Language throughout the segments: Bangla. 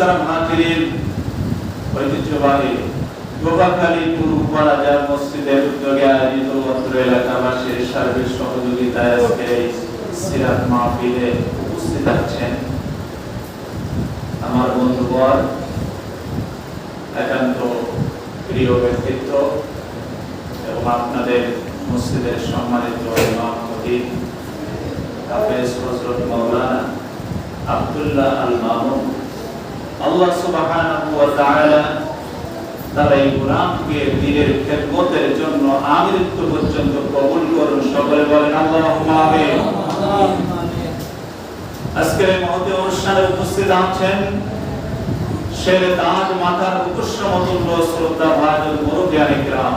মুহতারাম হাজিরিন, ঐতিহ্যবাহী গোপাখালী পূর্বপাড়া মসজিদের উদ্যোগে আয়োজিত অত্র এলাকাবাসীর সার্বিক সহযোগিতায় আজকে এই সিরাত মাহফিলে উপস্থিত আছেন আমার বন্ধুবর, একান্ত প্রিয় ব্যক্তিত্ব এবং আপনাদের মসজিদের সম্মানিত ইমাম খতিব হাফেজ হযরত মাওলানা আব্দুল্লাহ আল মামুন। আল্লাহ সুবহানাহু ওয়া তাআলা তার এই গোলামকে দ্বীনের খেদমতের জন্য আমৃত্যু পর্যন্ত কবুল করুন। সকলে বলেন আল্লাহুম্মা আমিন। আজকের এই মহতী অনুষ্ঠানে উপস্থিত আছেন শেরে তাজ মাথার উৎসমতুল্য শ্রদ্ধা ভাজন মুরব্বিয়ানে কিরাম,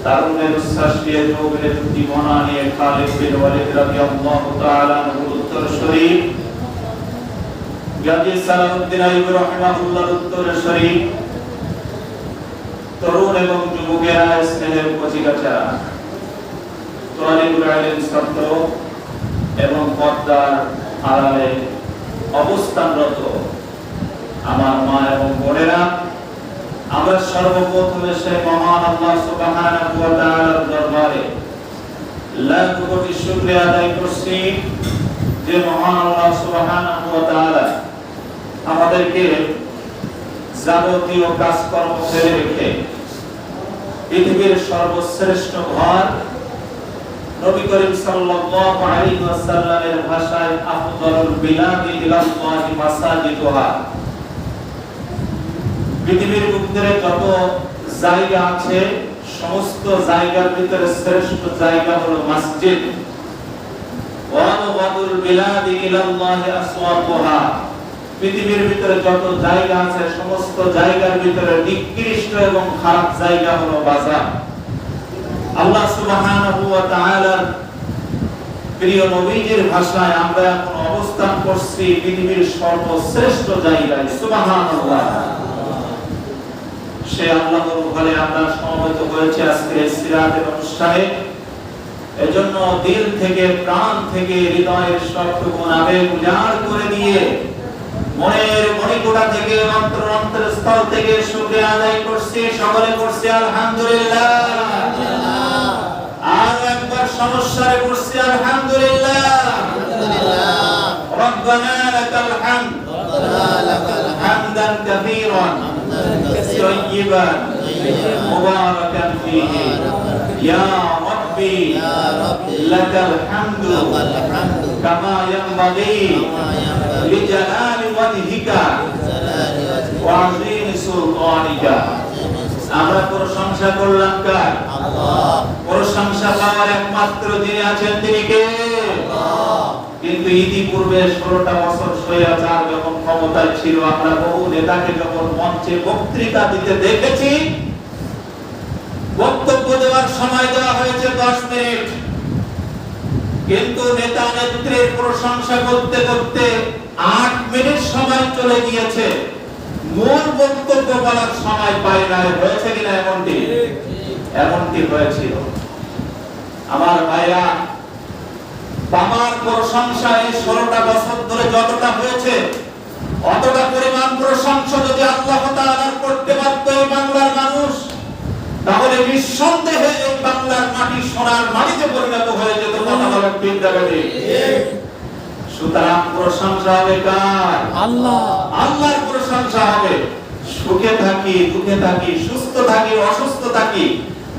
তারুণের উচ্ছ্বাসিয়ে যৌবনের জীবনা নিয়ে খালিদ বিন ওয়ালিদ রাদিয়াল্লাহু তাআলা আনহুর উত্তরসূরি, গাজী সালাউদ্দিন আইয়ুবী রাহিমাহুল্লাহর উত্তরসূরি, তরুণ এবং যুবকেরা, স্নেহের কচিকাঁচা, তালিবুল ইলম ছাত্র এবং পর্দার আড়ালে অবস্থানরত আমার মা এবং বোনেরা, আমরা সর্বপ্রথমে সেই মহান আল্লাহ সুবহানাহু ওয়া তাআলার দরবারে লাখ কোটি শুকরিয়া আদায় করছি যে মহান আল্লাহ সুবহানাহু ওয়া তাআলা আমাদেরকে যাবতীয় কাজকর্ম ফেলে রেখে পৃথিবীর সর্বশ্রেষ্ঠ ঘর নবী করিম সাল্লাল্লাহু আলাইহি ওয়াসাল্লামের ভাষায় আফদালুল বিলাদি ইলাল্লাহি মাসাজিদুহা, পৃথিবীর ভিতরে যত জায়গা আছে সমস্ত জায়গার ভিতরে শ্রেষ্ঠ জায়গা হলো মসজিদ। ওয়া আফদালুল বিলাদি ইলাল্লাহি আসওয়াকুহা, পৃথিবীর ভিতরে যত জায়গা আছে সমস্ত জায়গার ভিতরে নিকৃষ্ট এবং খারাপ জায়গা হলো বাজার। আল্লাহ সুবহানাহু ওয়া তাআলার প্রিয় নবীজির ভাষায় আমরা এখন অবস্থান করছি পৃথিবীর সর্বশ্রেষ্ঠ জায়গায়। সুবহানাল্লাহ। সে আল্লাহর ঘরে আমরা সমবেত হয়েছে আজকে এই সিরাতের অনুষ্ঠানে। এজন্য দিল থেকে, প্রাণ থেকে, হৃদয়ের সবটুকু আবেগ উজাড় করে দিয়ে মনের মণিকোঠা থেকে, অন্তরের স্থল থেকে শুকরিয়া আদায় করছি। সকলে করছি আলহামদুলিল্লাহ। আর একবার সমস্যায় করছি আলহামদুলিল্লাহ। রব্বানা লাকাল হামদ, হামদান কাসীরান তাইয়িবান মুবারাকান ফীহি, ইয়া রাব্বি লাকাল হামদু কামা ইয়ানবাগী লিজালালি ওয়াজহিকা ওয়া আযীমি সুলতানিকা। আমরা প্রশংসা করলাম কার? আল্লাহ। প্রশংসা পাওয়ার একমাত্র যিনি আছেন তিনি কে? আল্লাহ। কিন্তু ইতিপূর্বে 16টা বছর স্বৈরাচার যখন ক্ষমতায় ছিল, আমরা বহু নেতাকে যখন মঞ্চে বক্তৃতা দিতে দেখেছি, বক্তব্য দেওয়ার সময় দেওয়া হয়েছে 10 মিনিট, কিন্তু নেতা নেত্রীর প্রশংসা করতে করতে 8 মিনিট সময় চলে গিয়েছে, মূল বক্তব্য বলার সময় পাই না। হয়েছে কিনা এমনটি হয়েছিল। আমার ভাইরা, আমার প্রশংসা এই 16টা বছর ধরে যতটা হয়েছে, অতটা পরিমাণ প্রশংসা যদি আল্লাহ তাআলা করতে পারত এই বাংলার মানুষ, তাহলে নিঃসন্দেহে এই বাংলার মাটি সোনার মাটিতে পরিণত হয়ে যেত। কথা বলেন ঠিক না ঠিক? সুতরাং প্রশংসা হবে কার? আল্লাহ। আল্লাহর প্রশংসা হবে। সুখে থাকি, দুঃখে থাকি, সুস্থ থাকি, অসুস্থ থাকি,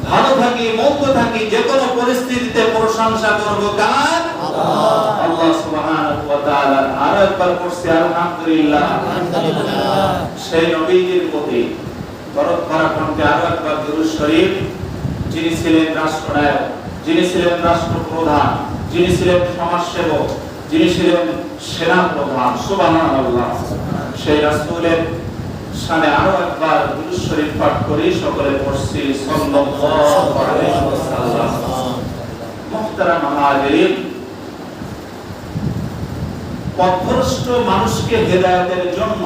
ভালো থাকি, মন্দ থাকি, যে কোনো পরিস্থিতিতে প্রশংসা করব কার? আল্লাহ। আল্লাহ সুবহানাহু ওয়া তাআলা। আর একবার করছি আলহামদুলিল্লাহ। আলহামদুলিল্লাহ। সেই নবীজির প্রতি দরদ ভরা কণ্ঠে আরো একবার দুরূদ শরীফ, যিনি ছিলেন রাষ্ট্রনায়ক, যিনি ছিলেন রাষ্ট্রপ্রধান, যিনি ছিলেন সমাজসেবক, যিনি ছিলেন সেনা প্রধান, সুবহানাল্লাহ, সেই রাসূলের শানে আরো একবার দুরূদ শরীফ পাঠ করি। সকলে পড়ছি সাল্লাল্লাহু আলাইহি ওয়াসাল্লাম। মুহতারাম হাজিরিন, পথভ্রষ্ট মানুষকে হেদায়েতের জন্য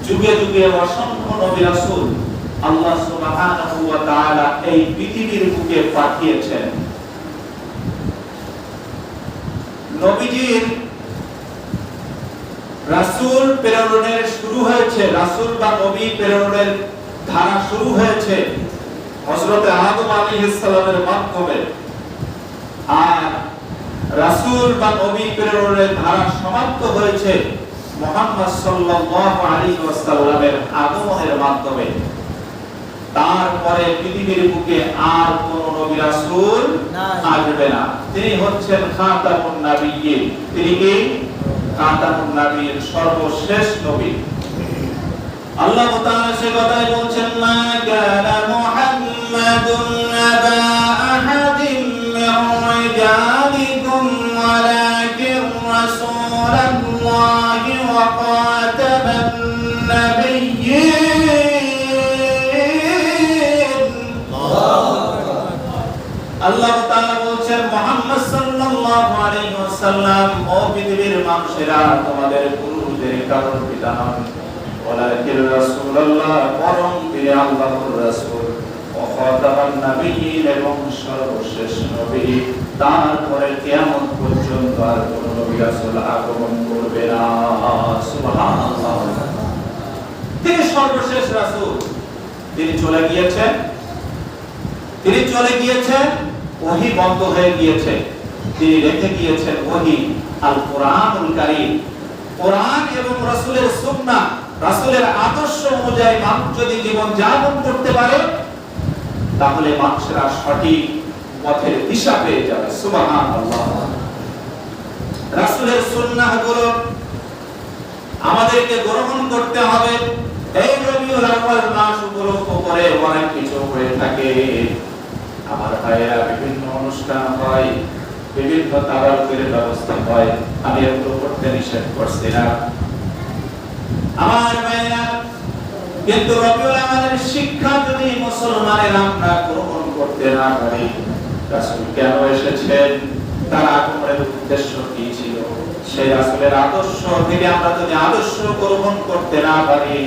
যুগে যুগে অসংখ্য নবী রাসূল আল্লাহ সুবহানাহু ওয়া তাআলা এই পৃথিবীর বুকে পাঠিয়েছেন। নবীজির রাসূল প্রেরণের শুরু হয়েছে, রাসূল বা নবী প্রেরণের ধারা শুরু হয়েছে হযরত আদম আলাইহিস সালামের মাধ্যমে, আর রাসূল বা নবী প্রেরণের ধারা সমাপ্ত হয়েছে মুহাম্মদ সাল্লাল্লাহু আলাইহি ওয়াসাল্লামের আগমনের মাধ্যমে। তারপরে পৃথিবীর বুকে আর কোন নবী রাসূল আসবে না। তিনি হচ্ছেন খাতামুন নাবিয়্যিন। তিনি কি? খাতামুন নাবিয়্যিন, সর্বশেষ নবী। আল্লাহ তাআলা সে কথাই বলছেন, মা কানা মুহাম্মাদুন আবা আহাদিম মির রিজালিকুম ওয়ালাকিন রাসূলুল্লাহি ওয়া খাতামান নাবিয়্যিন। আল্লাহ তাআলা বলছেন, মুহাম্মদ সাল্লাল্লাহু আলাইহি ওয়াসাল্লাম, ও পৃথিবীর মানুষেরা, তোমাদের পুরুষদের কারোর পিতা নন, ওয়ালাকিন রাসূলুল্লাহ, বরং তিনি আল্লাহর রাসূল, ও খাতামান নাবিয়্যিন, এবং সর্বশেষ নবী। তারপরে কিয়ামত পর্যন্ত আর কোন নবী রাসূল আগমন করবে না। সুবহানাল্লাহ। তিনি সর্বশেষ রাসূল। তিনি চলে গিয়েছেন, তিনি চলে গিয়েছেন, ওহী বন্ধ হয়ে গিয়েছে। তিনি রেখে গিয়েছেন ওহী, আল কোরআনুল কারীম। কোরআন এবং রাসূলের সুন্নাহ, রাসূলের আদর্শ অনুযায়ী মানুষ যদি জীবন যাপন করতে পারে, তাহলে মানুষেরা সঠিক পথের দিশা পেয়ে যাবে। সুবহানাল্লাহ। রাসূলের সুন্নাহগুলো আমাদেরকে গ্রহণ করতে হবে। এই রবিউল আউয়াল মাস উপলক্ষ করে অনেক কিছু হয়ে থাকে। আমার ভাইয়েরা, বিভিন্ন অনুষ্ঠান হয়, বিভিন্ন তাবারুকের ব্যবস্থা হয়। আমি এগুলো করতে নিষেধ করছি না আমার ভাইয়েরা, কিন্তু রবিউল আউয়ালের শিক্ষা যদি মুসলমানের আমরা গ্রহণ করতে না পারি, রাসূল কেন এসেছেন, তার আগমনের উদ্দেশ্য কি ছিল, সেই রাসূলের আদর্শ থেকে আমরা যদি আদর্শ গ্রহণ করতে না পারি,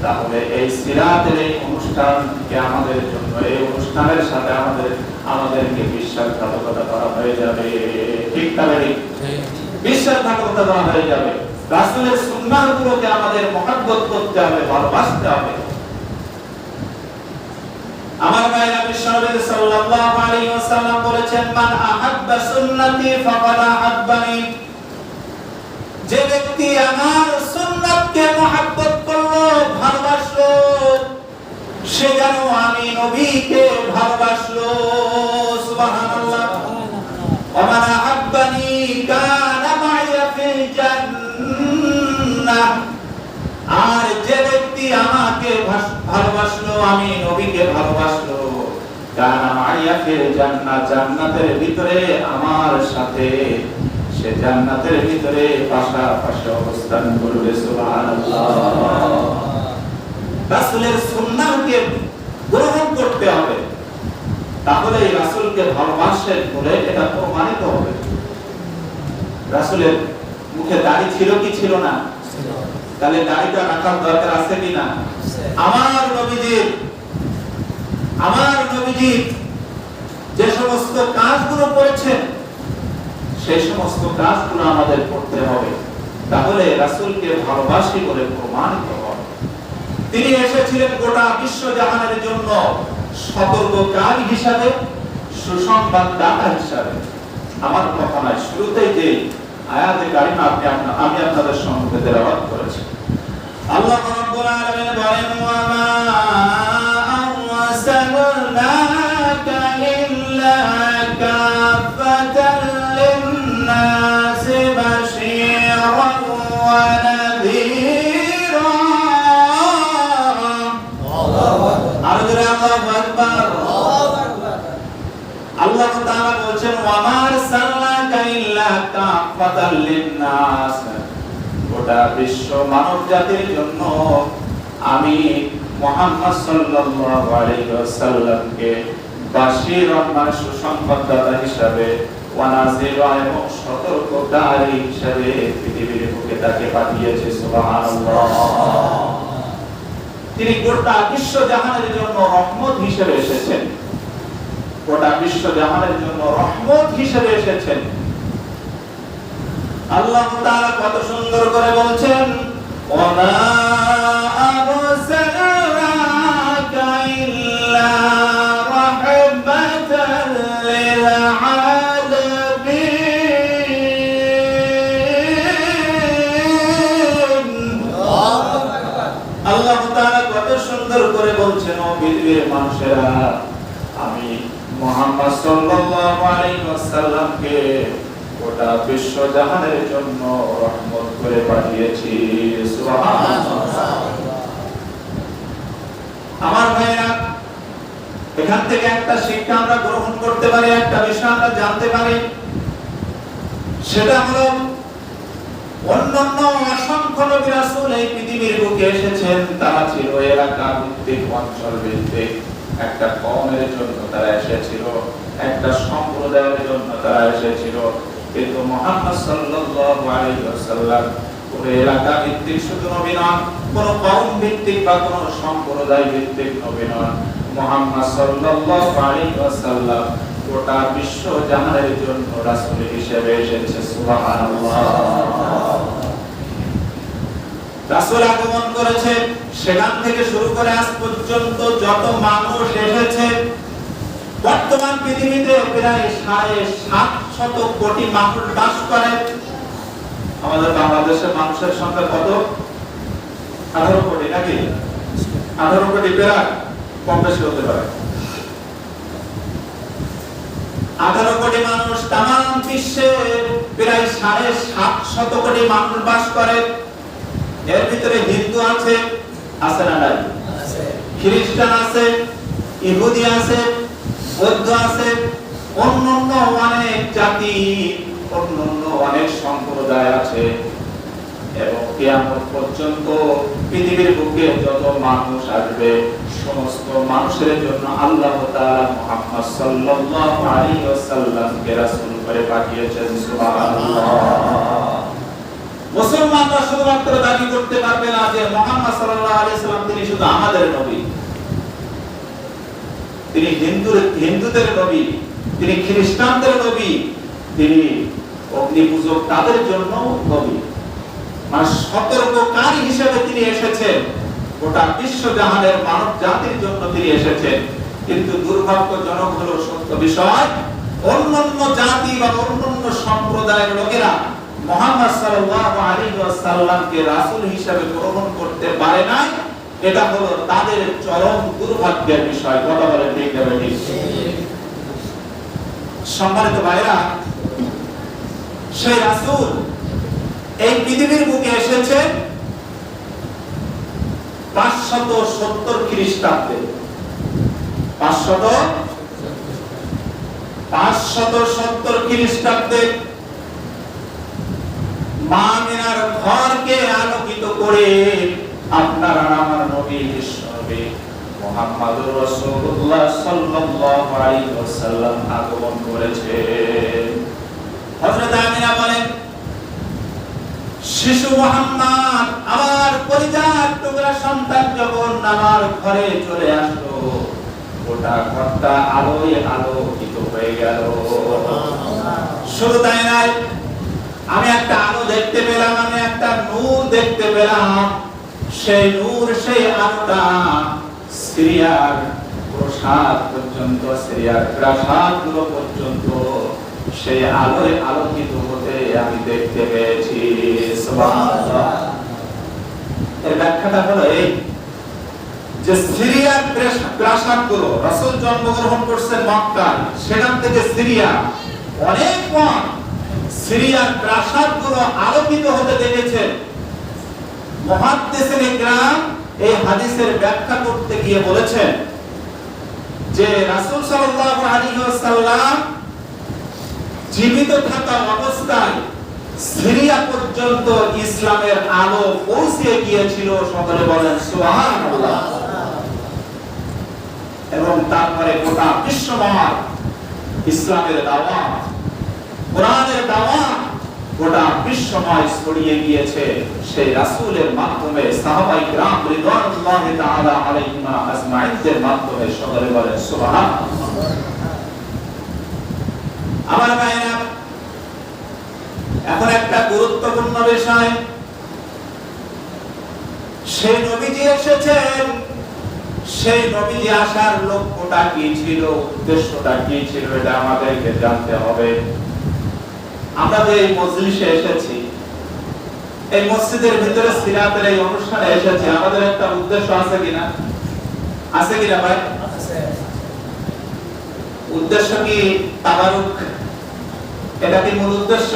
তাহলে এই সিরাতের এই অনুষ্ঠানকে আমাদের জন্য, এই অনুষ্ঠানের সাথে আমাদেরকে বিশ্বাসঘাতকতা করা হয়ে যাবে। ঠিক তাহলে বিশ্বাসঘাতকতা করা হয়ে যাবে। রাসূলের সুন্নাহগুলোকে আমাদের মহব্বত করতে হবে, ভালোবাসতে হবে। আমার ভাইরা, বিশ্বনবী সাল্লাল্লাহু আলাইহি ওয়াসাল্লাম বলেছেন, মান আহাব্বা সুন্নতি ফাকাদ আহাব্বানি। যে ব্যক্তি আমার সুন্নাতকে মহব্বত করলো, ভালোবাসলো, সে যেন আমি নবীকে ভালোবাসলো। সুবহানাল্লাহ। ওয়া মান আহাব্বানি কানা মা'ইয়া ফিল জান্নাহ। আর যে ব্যক্তি আমাকে ভালোবাসলো, আমি নবীকে ভালোবাসলো, কানা মা'ইয়া ফিল জান্নাহ, জান্নাতের ভিতরে আমার সাথে, সে জান্নাতের ভিতরে পাশাপাশি অবস্থান করবে। সুবহানাল্লাহ। রাসূলের সুন্নাহকে গ্রহণ করতে হবে, তাহলে এই রাসূলকে ভালোবাসেন বলে এটা প্রমাণিত হবে। রাসূলের মুখে দাড়ি ছিল কি ছিল না? তাহলে দাড়িটা রাখার দরকার আছে কি না? আমার নবীজি যে সমস্ত কাজগুলো করেছেন, সেই সমস্ত কাজগুলো আমাদের করতে হবে, তাহলে রাসূলকে ভালোবাসি বলে প্রমাণিত হবে। তিনি এসেছিলেন গোটা বিশ্ব জাহানের জন্য সতর্ককারী হিসাবে, সুসংবাদদাতা হিসাবে। আমার কথা নয়, শুরুতেই যে আয়াতে কারিমা আমি আপনাদের সম্মুখে তেলাওয়াত করেছি, আল্লাহ রাব্বুল আলামিন বলেন, ওয়া মা আরসালনাকা ইল্লা কাফাতান লিন-নাসি বাশীরান ওয়া নাযীরা। আল্লাহু আকবার। আল্লাহ তাআলা বলেন, ওয়া মা আরসালনাকা ইল্লা কাফাতান লিন-নাস। গোটা বিশ্ব মানব জাতির জন্য আমি মুহাম্মদ সাল্লাল্লাহু আলাইহি ওয়াসাল্লামকে বাশীরান, মানে সুসংবাদদাতা হিসাবে, ওয়া নাযীরা, এবং সতর্ককারী হিসাবে পৃথিবীর বুকে তাকে পাঠিয়েছে। সুবহানাল্লাহ। তিনি গোটা বিশ্ব জাহানের জন্য রহমত হিসেবে এসেছেন, গোটা বিশ্ব জাহানের জন্য রহমত হিসেবে এসেছেন। আল্লাহ তাআলা কত সুন্দর করে বলছেন, ওয়া আরসালনাকা ইল্লা রাহমাতাল লিল আলামিন। আল্লাহ তাআলা কত সুন্দর করে বলছেন, ও পৃথিবীর মানুষেরা, আমি মুহাম্মদ সাল্লাল্লাহু আলাইহি ওয়াসাল্লামকে গোটা বিশ্ব জাহানের জন্য রহমত করে পাঠিয়েছি। সুবহানাল্লাহ। আমার ভাইরা, এখান থেকে একটা শিক্ষা আমরা গ্রহণ করতে পারি, একটা বিষয় আমরা জানতে পারি, সেটা হলো অন্যান্য অসংখ্য নবী রাসূল এই পৃথিবীর বুকে এসেছেন, তারা ছিল এলাকা ভিত্তিক, অঞ্চল ভিত্তিক, একটা কওমের জন্য তারা এসেছিল, একটা সম্প্রদায়ের জন্য তারা এসেছিল। কিন্তু মুহাম্মদ সাল্লাল্লাহু আলাইহি ওয়াসাল্লাম কোন এলাকা ভিত্তিক শুধু নবী নন, কোন কওম ভিত্তিক বা কোন সম্প্রদায় ভিত্তিক নবী নন। মুহাম্মদ সাল্লাল্লাহু আলাইহি ওয়াসাল্লাম গোটা বিশ্ব জাহানের জন্য রাসূল হিসেবে এসেছে। সুবহানাল্লাহ। রাসূল আগমন করেছে, সেখান থেকে শুরু করে আজ পর্যন্ত যত মানুষ এসেছে, বর্তমান পৃথিবীতে প্রায় 750 কোটি মানুষ বাস করে। আমাদের বাংলাদেশের মানুষের সংখ্যা কত? 18 কোটি নাকি? 18 কোটি, প্রায় কম বেশি হতে পারে। 18 কোটি মানুষ, তামাম বিশ্বে প্রায় 750 কোটি মানুষ বাস করে। এর ভিতরে হিন্দু আছে, আছে না নাই? আছে। খ্রিস্টান আছে, ইহুদি আছে, বৌদ্ধ আছে, অন্যান্য অনেক জাতি, অন্যান্য অনেক সম্প্রদায় আছে। এবং কিয়ামত পর্যন্ত পৃথিবীর বুকে যত মানুষ আসবে, সমস্ত মানুষের জন্য আল্লাহ তাআলা মুহাম্মদ সাল্লাল্লাহু আলাইহি ওয়াসাল্লামকে রাসূল করে পাঠিয়েছেন। সুবহানাল্লাহ। মুসলমানরা শুধুমাত্র দাবি করতে পারবে না যে মুহাম্মদ সাল্লাল্লাহু আলাইহি ওয়াসাল্লাম তিনি শুধু আমাদের নবী, তিনি হিন্দুদের নবী, তিনি খ্রিস্টানদের নবী, তিনি অগ্নি পূজক তাদের জন্য নবী। মানে সতর্ককারী হিসেবে তিনি এসেছেন, গোটা বিশ্ব জাহানের মানব জাতির জন্য তিনি এসেছেন। কিন্তু দুর্ভাগ্যজনক হলো সত্য বিষয়, অন্যান্য জাতি বা অন্যান্য সম্প্রদায়ের লোকেরা মুহাম্মদ সাল্লাল্লাহু আলাইহি ওয়াসাল্লামকে রাসূল হিসেবে গ্রহণ করতে পারে না। এটা হলো তাদের চরম দুর্ভাগ্যের বিষয়। কথা বলে ঠিক না ঠিক? সম্মানিত ভাইরা, সেই রাসূল এই পৃথিবীর বুকে এসেছে 570 খ্রিস্টাব্দে। 570 খ্রিস্টাব্দে মা আমিনার ঘরকে আলোকিত করে আপনার আমার নবী বিশ্বনবী মুহাম্মদুর রাসূলুল্লাহ সাল্লাল্লাহু আলাইহি ওয়াসাল্লাম আগমন করেছেন। হযরত আমিনা বলেন, শিশু মুহাম্মদ, আমার পরিজাত টুকরা সন্তান যখন আমার ঘরে চলে আসলো, গোটা ঘরটা আলোয় আলোকিত হয়ে গেল। শুধু তাই নয়, আমি একটা আলো দেখতে পেলাম, আমি একটা নূর দেখতে পেলাম। সেই নূর, সেই আলোটা সিরিয়ার প্রাসাদ পর্যন্ত, সিরিয়ার প্রাসাদগুলো পর্যন্ত সেই আলোয় আলোকিত হতে আমি দেখতে পেয়েছি। সুবহানাল্লাহ। এর ব্যাখ্যাটা হলো এই যে সিরিয়ার প্রাসাদগুলো, রাসূল জন্মগ্রহণ করছেন মক্কায়, সেখান থেকে সিরিয়া অনেক পথ, সিরিয়ার প্রাসাদগুলো আলোকিত হতে দেখেছেন। মুহাদ্দিসিন ইকরাম এই হাদিসের ব্যাখ্যা করতে গিয়ে বলেছেন যে রাসূল সাল্লাল্লাহু আলাইহি ওয়াসাল্লাম জীবিত থাকা অবস্থায় সিরিয়া পর্যন্ত ইসলামের আলো পৌঁছে গিয়েছিল। সকলে বলেন সুবহানাল্লাহ। এবং তারপরে গোটা বিশ্বময় ইসলামের দাওয়াত, কোরআনের দাওয়াত গোটা বিশ্বময় ছড়িয়ে গিয়েছে সেই রাসূলের মাধ্যমে, সাহাবায়ে কিরাম রিদওয়ানুল্লাহি তাআলা আলাইহিম আজমাইনদের মাধ্যমে। সকলে বলেন সুবহানাল্লাহ। আমার ভাইরা, এখন একটা গুরুত্বপূর্ণ বিষয়, সেই নবীজি এসেছেন, সেই নবীজি আসার লক্ষ্যটা কি ছিল, উদ্দেশ্যটা কি ছিল, এটা আমাদেরকে জানতে হবে। আমরা যে এই মজলিসে এসেছি, এই মসজিদের ভিতরে সিরাতের এই অনুষ্ঠানে এসেছি, আমাদের একটা উদ্দেশ্য আছে কিনা? আছে কিনা ভাই? উদ্দেশ্য কি তাবারুক? এটা কি মূল উদ্দেশ্য?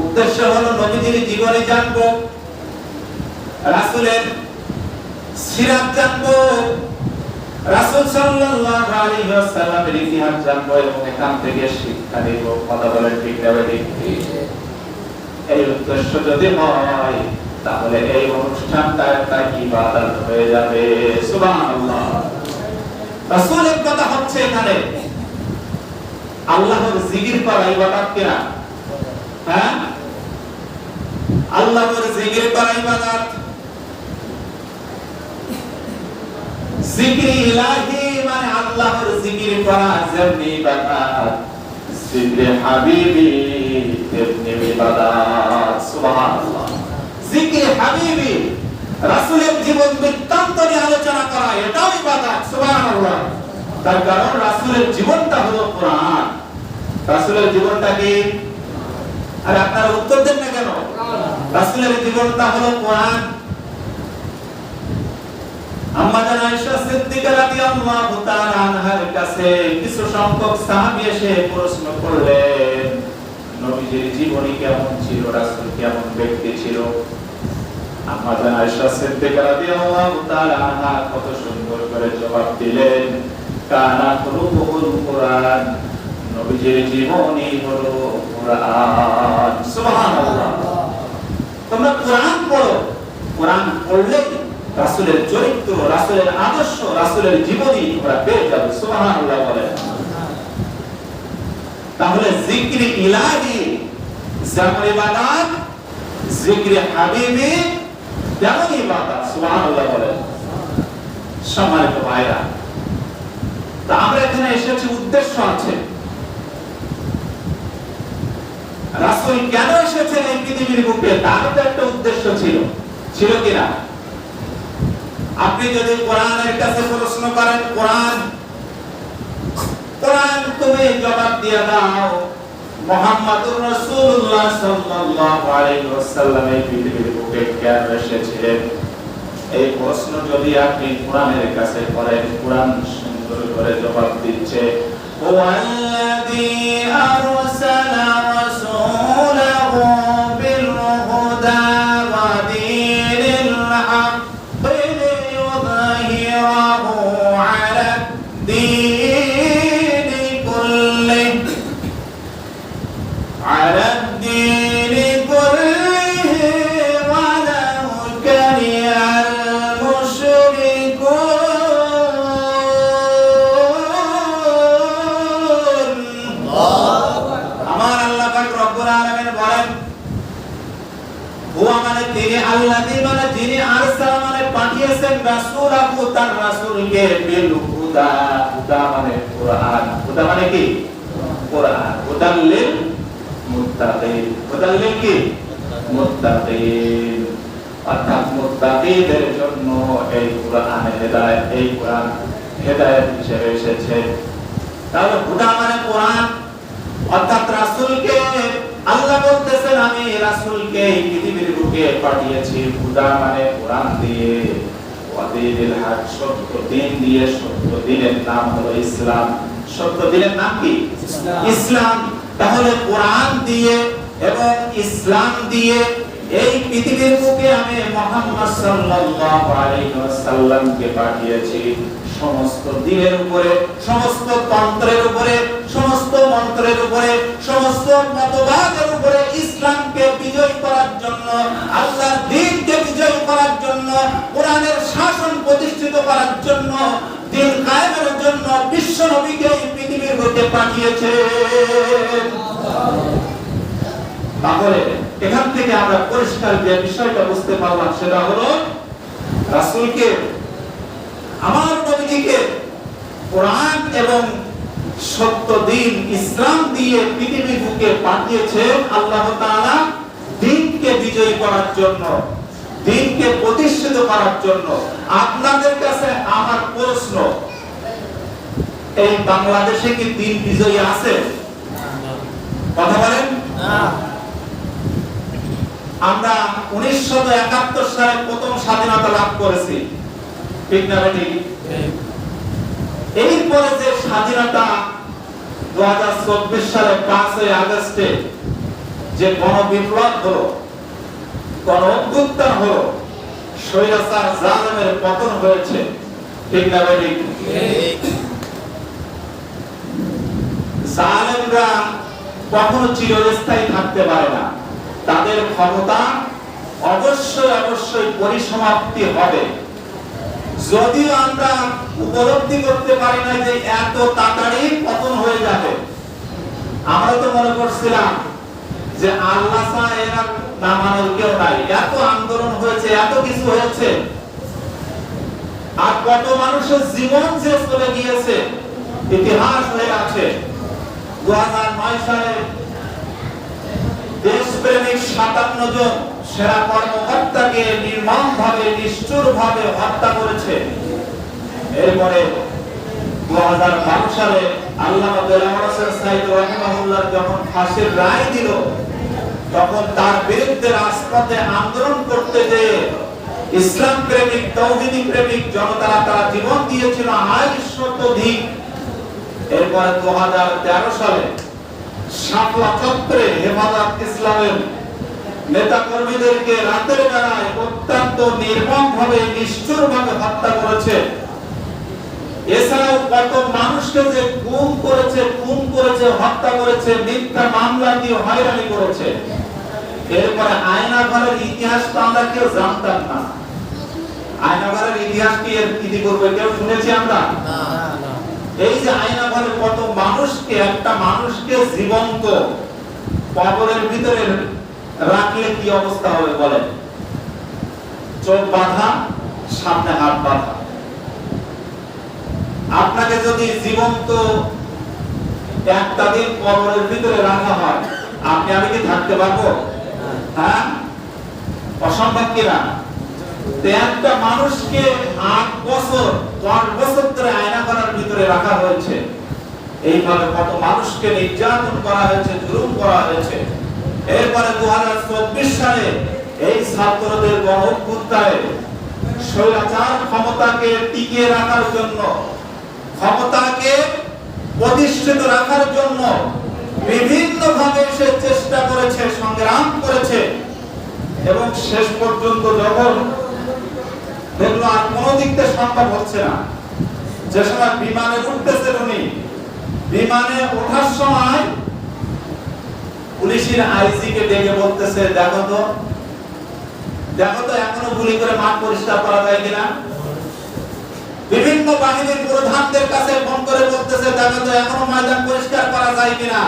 উদ্দেশ্য হলো নবীজির জীবনী জানবো, রাসূলের সিরাত জানবো, রাসূল সাল্লাল্লাহু আলাইহি ওয়াসাল্লামের ইতিহাস জানবো এবং এখান থেকে শিক্ষা নিব। কথা বলেন ঠিক না ঠিক? এই উদ্দেশ্য যদি হয় তাহলে এই অনুষ্ঠানটা একটা ইবাদত হয়ে যাবে। সুবহানাল্লাহ। রাসূলের কথা হচ্ছে এখানে আল্লাহর জিকির করা ইবাদত কিনা? হ্যাঁ, আল্লাহর জিকির করা ইবাদত। জিকির ইলাহি মানে আল্লাহর জিকির করা যেমনি ইবাদত, জিকির হাবিবি তেমনি ইবাদত। সুবহানাল্লাহ। জিকির হাবিবি রাসূলের জীবন বৃত্তান্ত নিয়ে আলোচনা করা, এটাও ইবাদত। সুবহানাল্লাহ। তার কারণ রাসূলের জীবনটা হলো কোরআন। রাসূলের জীবনটা কি? আর আপনারা উত্তর দেন না কেন? রাসূলের জীবনটা হলো কোরআন। আম্মা জান আয়েশা সিদ্দিকা রাদিয়াল্লাহু তাআলা আনহার কাছে কিছু সংখ্যক সাহাবী এসে প্রশ্ন করলেন, নবীজির জীবনী কেমন ছিল, রাসূল কেমন ব্যক্তি ছিল? আম্মা জান আয়েশা সিদ্দিকা রাদিয়াল্লাহু তাআলা আনহা কত সুন্দর করে জবাব দিলেন, কানা খুলুকুল কোরআন, নবীজির জীবনী হলো কোরআন। সুবহানাল্লাহ। তোমরা কোরআন পড়ো, কোরআন পড়লে রাসূলের চরিত্র, রাসূলের আদর্শ, রাসূলের জীবনী তোমরা পেয়ে যাবে। সুবহানাল্লাহ বলেন। তাহলে জিকির ইলাহি যেমন ইবাদত, জিকির হাবিবি তেমন ইবাদত। সুবহানাল্লাহ বলেন। সম্মানিত ভাইরা, তা আমরা এখানে এসেছি, উদ্দেশ্য আছে। রাসূল কেন এসেছেন এই পৃথিবীর বুকে, তার তো একটা উদ্দেশ্য ছিল, ছিল কিনা? আপনি যদি কোরআনের কাছে প্রশ্ন করেন, কোরআন কোরআন তুমি জবাব দিয়ে দাও, মুহাম্মদুর রাসূলুল্লাহ সাল্লাল্লাহু আলাইহি ওয়াসাল্লাম এই পৃথিবীর বুকে কেন এসেছিলেন, এই প্রশ্ন যদি আপনি কোরআনের কাছে করেন, কোরআন সুন্দর করে জবাব দিচ্ছে, ওয়াল্লাযী আরসালা রাসূলাহু বিল হুদা ওয়া দীনিল হক লিইয়ুযহিরাহু আলা দ্দীনি কুল্লিহি আলা দ্দীনি কুল্লিহি ওয়ালাউ কারিহাল মুশরিকুন। আমার আল্লাহ পাক রব্বুল আলামিন বলেন, হুয়া মানে তিনি, আল্লাযী মানে যিনি, আরসালা মানে পাঠিয়েছেন, রাসূলাহু তার রাসূলকে, বিল হুদা, হুদা মানে কোরআন, হুদা মানে কি? কোরআন। হুদাল লিল মুত্তাকিন, হুদাল লিল কি? মুত্তাকিন, অর্থাৎ মুত্তাকিদের জন্য এই কোরআন হেদায়েত, এই কোরআন হেদায়েত হিসেবে এসেছে। তাহলে হুদা মানে কোরআন, অর্থাৎ রাসূলকে আল্লাহ বলতেছেন আমি রাসূলকে এই পৃথিবীর বুকে পাঠিয়েছি হুদা মানে কোরআন দিয়ে, ওয়াদিনিল হক সত্য দিন দিয়ে। সত্য দিনের নাম হলো ইসলাম। সত্য দিনের নাম কি? ইসলাম। তাহলে কোরআন দিয়ে এবং ইসলাম দিয়ে এই পৃথিবীর বুকে আমি মুহাম্মদ সাল্লাল্লাহু আলাইহি ওয়াসাল্লামকে পাঠিয়েছি সমস্ত দিনের উপরে, সমস্ত তন্ত্রের উপরে, সমস্ত মন্ত্রের উপরে, সমস্ত মতবাদের উপরে ইসলামকে বিজয় করার জন্য, আল্লাহর দ্বীনকে বিজয় করার জন্য, কোরআনের শাসন প্রতিষ্ঠিত করার জন্য, দ্বীন কায়েমের জন্য বিশ্ব নবীকে এই পৃথিবীর বুকে পাঠিয়েছেন। তাহলে এখান থেকে আমরা পরিষ্কার যে বিষয়টা বুঝতে পারলাম সেটা হলো রাসূলকে, আমার নবীজিকে কোরআন এবং সত্য দিন ইসলাম দিয়ে পৃথিবী বুকে পাঠিয়েছেন আল্লাহ তাআলা দিনকে বিজয়ী করার জন্য, দিনকে প্রতিষ্ঠিত করার জন্য। আপনাদের কাছে আমার প্রশ্ন, এই বাংলাদেশে কি দিন বিজয়ী আছে? কথা বলেন। আমরা 1971 সালে প্রথম স্বাধীনতা লাভ করেছি, ঠিক না ঠিক? এরপরে যে স্বাধীনতা 2024 সালে 5 আগস্টে যে গণবিপ্লব হলো, গণ অভ্যুত্থান হলো, স্বৈরাচার জালেমের পতন হয়েছে, ঠিক না ঠিক? জালেমরা কখনো চিরস্থায়ী থাকতে পারে না, তাদের ক্ষমতা অবশ্যই পরিসমাপ্তি হবে। যদিও আমরা উপলব্ধি করতে পারি না যে এত তাড়াতাড়ি পতন হয়ে যাবে। আমরা তো মনে করছিলাম যে আল্লাহ ছাড়া এর নামানোর কেউ নাই, এত আন্দোলন হয়েছে, এত কিছু হয়েছে, আর কত মানুষের জীবন যে চলে গিয়েছে, ইতিহাস হয়ে আছে। 2009 সালে দেশপ্রেমিক 57 জন সেনা কর্মকর্তাকে নির্মমভাবে, নিষ্ঠুরভাবে হত্যা করেছে। এরপরে 2012 সালে আল্লামা দেলাওয়ার হোসেন সাইদ রাহিমাহুল্লাহ যখন ফাঁসির রায় দিল, তখন তার বিরুদ্ধে রাজপথে আন্দোলন করতে যে ইসলাম প্রেমিক, তাওহীদ প্রেমিক জনতারা তারা জীবন দিয়েছিল 250 এরপরে 2013 সালে শাপলা চত্বরে হেফাজত ইসলামের নেতা কর্মীদেরকে রাতের বেলায় অত্যন্ত নির্মমভাবে, নিষ্ঠুরভাবে হত্যা করেছে। এছাড়াও কত মানুষকে যে গুম করেছে, হত্যা করেছে, মিথ্যা মামলা দিয়ে হয়রানি করেছে। এরপরে আয়নাঘরের ইতিহাস তো আমরা কেউ জানতাম না। আয়নাঘরের ইতিহাস কি এর ইতিপূর্বে কেউ শুনেছি আমরা? এই যে আয়নাঘরে কত মানুষকে, একটা মানুষকে জীবন্ত কবরের ভিতরে রাখলে কি অবস্থা হবে বলেন? চোখ বাঁধা, সামনে হাত বাঁধা। আপনাকে যদি জীবন্ত একটা দিন কবরের ভিতরে রাখা হয়, আপনি আমি কি থাকতে পারবো? হ্যাঁ, অসম্ভব কিনা? একটা মানুষকে 8 বছর 10 বছর ধরে আয়নাঘরের ভিতরে রাখা হয়েছে। এইভাবে কত মানুষকে নির্যাতন করা হয়েছে, জুলুম করা হয়েছে। এরপরে 2024 সালে এই ছাত্রদের গণ অভ্যুত্থানে স্বৈরাচার ক্ষমতাকে টিকিয়ে রাখার জন্য, ক্ষমতাকে প্রতিষ্ঠিত রাখার জন্য বিভিন্নভাবে সে চেষ্টা করেছে, সংগ্রাম করেছে, এবং শেষ পর্যন্ত যখন দেখলো আর কোনো দিক থেকে সম্ভব হচ্ছে না, যে সময় বিমানে উঠতেছেন উনি, বিমানে ওঠার সময় পুলিশের আইজি কে ডেকে বলতেছে, দেখো তো এখনো গুলি করে মাঠ পরিষ্কার করা যায় কিনা। বিভিন্ন বাহিনীর প্রধানদের কাছে ফোন করে বলতেছে, দেখো তো এখনো ময়দান পরিষ্কার করা যায় কিনা।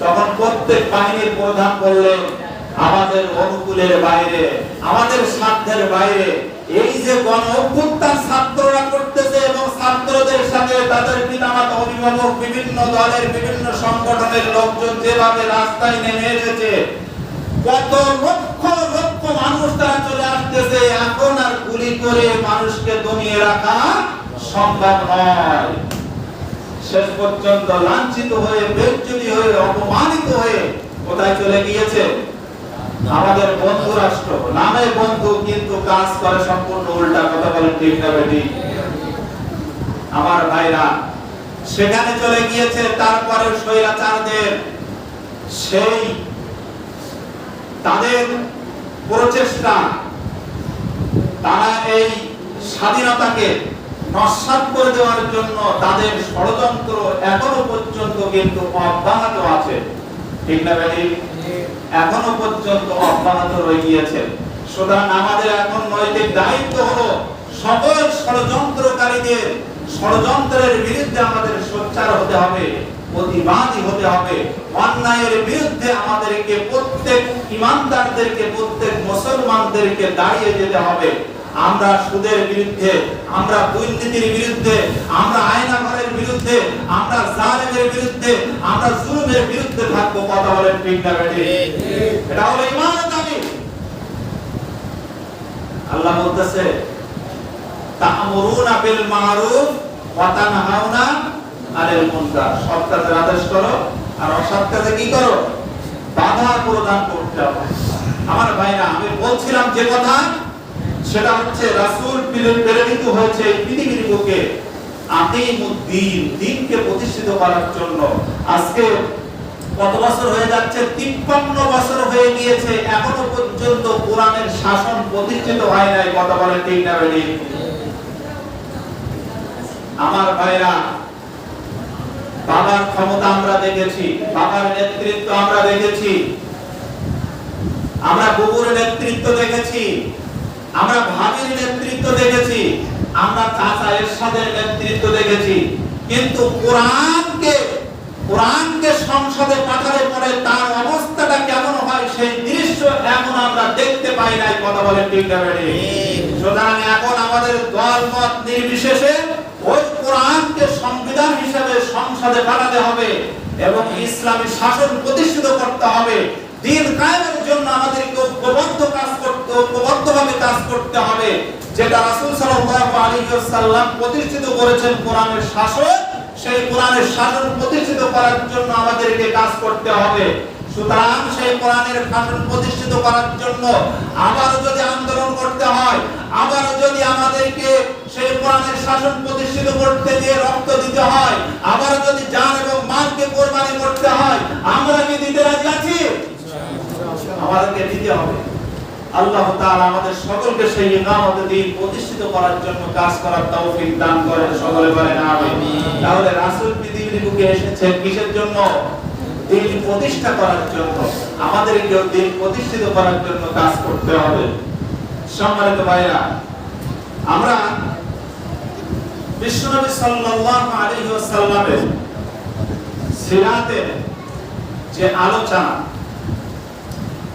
তখন প্রত্যেক বাহিনীর প্রধান বললেন, আমাদের অনুকূলের বাইরে, আমাদের সাধ্যের বাইরে এই যে গণ অভ্যুত্থান ছাত্ররা করতেছে, এবং ছাত্রদের সাথে তাদের পিতামাতা, অভিভাবক, বিভিন্ন দলের, বিভিন্ন সংগঠনের লোকজন যেভাবে রাস্তায় নেমে এসেছে, কত লক্ষ লক্ষ মানুষ তারা চলে আসতেছে, এখন আর গুলি করে মানুষকে দমিয়ে রাখা সম্ভব নয়। শেষ পর্যন্ত লাঞ্ছিত হয়ে, বেজ্জতি হয়ে, অপমানিত হয়ে কোথায় চলে গিয়েছে? আমাদের বন্ধু রাষ্ট্র, নামে বন্ধু কিন্তু কাজ করে সম্পূর্ণ উল্টা। কথা বলেন ঠিক না বেটি? আমার ভাইরা, সেখানে চলে গিয়েছে। তারপরে স্বৈরাচারদের সেই তাদের প্রচেষ্টা, তারা এই স্বাধীনতাকে নস্যাৎ করে দেওয়ার জন্য তাদের ষড়যন্ত্র এখনো পর্যন্ত কিন্তু অব্যাহত আছে, ঠিক না বেটি? এখনো পর্যন্ত অব্যাহত রয়ে গিয়েছে। সুতরাং আমাদের এখন নৈতিক দায়িত্ব হলো সকল ষড়যন্ত্রকারীদের ষড়যন্ত্রের বিরুদ্ধে আমাদের সোচ্চার হতে হবে, প্রতিবাদী হতে হবে। অন্যায়ের বিরুদ্ধে আমাদেরকে, প্রত্যেক ইমানদারদেরকে, প্রত্যেক মুসলমানদেরকে দাঁড়িয়ে যেতে হবে। আমরা সুদের বিরুদ্ধে, আমরা দুর্নীতির বিরুদ্ধে, আমরা আয়নাঘরের বিরুদ্ধে, আমরা জালেমের বিরুদ্ধে, আমরা জুলুমের বিরুদ্ধে থাকবো। কথা বলেন ঠিক না বেঠিক? এটা হলো ঈমানের দাবি। আল্লাহ বলতেছে তা'মুরুনা বিল মা'রুফ ওয়া তানহাউনা আনিল মুনকার। সৎ কাজের আদেশ করো আর অসৎ কাজে কি করো? বাধা প্রদান করতে হবে। আমার ভাইরা, আমি বলছিলাম যে কথা, সেটা হচ্ছে রাসূল প্রেরিত হয়েছে এই পৃথিবীর বুকে আকিমুদ্দিন, দ্বীনকে প্রতিষ্ঠিত করার জন্য। আজকে কত বছর হয়ে যাচ্ছে? 53 বছর হয়ে গিয়েছে, এখনো পর্যন্ত কোরআনের শাসন প্রতিষ্ঠিত হয় নাই। কথা বলে ঠিক না বেঠিক? আমার ভাইরা, বাবার ক্ষমতা আমরা দেখেছি, বাবার নেতৃত্ব আমরা দেখেছি, আমরা বুবুর নেতৃত্ব দেখেছি, আমরা ভাবির নেতৃত্ব দেখেছি, আমরা চাচা এরশাদের নেতৃত্ব দেখেছি, কিন্তু কোরআনকে সংসদে পাঠালে পরে তার অবস্থাটা কেমন হয় সেই দৃশ্য এখন আমরা দেখতে পাই নাই। কথা বলে ঠিক না বেঠিক? সুতরাং এখন আমাদের দল মত নির্বিশেষে ওই কোরআনকে সংবিধান হিসেবে সংসদে পাঠাতে হবে এবং ইসলামী শাসন প্রতিষ্ঠিত করতে হবে। দ্বীন কায়েমের জন্য আমাদেরকে ঐক্যবদ্ধভাবে কাজ করতে হবে। যেটা রাসূল সাল্লাল্লাহু আলাইহি ওয়াসাল্লাম প্রতিষ্ঠিত করেছেন কোরআনের শাসন, সেই কোরআনের শাসন প্রতিষ্ঠিত করার জন্য আমাদেরকে কাজ করতে হবে। সুতরাং সেই কোরআনের শাসন প্রতিষ্ঠিত করার জন্য আবারও যদি আন্দোলন করতে হয়, আবারও যদি আমাদেরকে সেই কোরআনের শাসন প্রতিষ্ঠিত করতে গিয়ে রক্ত দিতে হয়, আবারও যদি জান এবং মালকে কোরবানি করতে হয়, আমরা কি দিতে রাজি আছি? আমাদেরকে দিতে হবে। আল্লাহ তাআলা আমাদের সকলকে সেই ইমামতে দ্বীন প্রতিষ্ঠিত করার জন্য কাজ করার তৌফিক দান করেন। সকলে বলেন আমিন। তাহলে রাসূল পৃথিবীর বুকে এসেছেন কিসের জন্য? দ্বীন প্রতিষ্ঠা করার জন্য। আমাদেরকে দ্বীন প্রতিষ্ঠিত করার জন্য কাজ করতে হবে। সম্মানিত ভাইরা, আমরা বিশ্বনবী সাল্লাল্লাহু আলাইহি ওয়াসাল্লামের সিরাতের যে আলোচনা,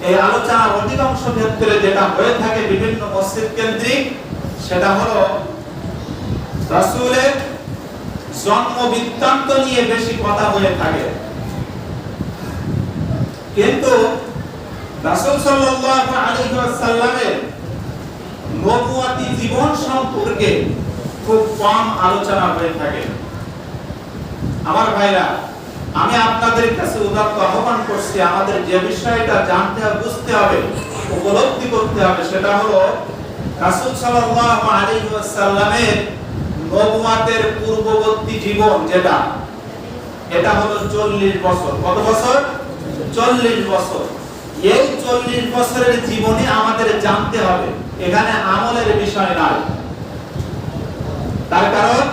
এই আলোচনার অধিকাংশ ক্ষেত্রে যেটা হয়ে থাকে বিভিন্ন মসজিদ কেন্দ্রিক, সেটা হলো রাসূলের জন্ম বৃত্তান্ত নিয়ে বেশি কথা হয়ে থাকে। কিন্তু রাসূল সাল্লাল্লাহু আলাইহি ওয়াসাল্লামের নবুয়তি জীবন সম্পর্কে খুব কম আলোচনা হয়ে থাকে। আমার ভাইরা, আমি আপনাদের কাছে উদাত্ত আহ্বান করছি, আমাদের যে বিষয়টা জানতে হবে, বুঝতে হবে, উপলব্ধি করতে হবে, সেটা হলো রাসূল সাল্লাল্লাহু আলাইহি ওয়াসাল্লামের নবুয়তের পূর্ববর্তী জীবন যেটা, এটা হলো 40 বছর। কত বছর? 40 বছর। এই 40 বছরের জীবনে আমাদের জানতে হবে, এখানে আমলের বিষয় নয়। তার কারণ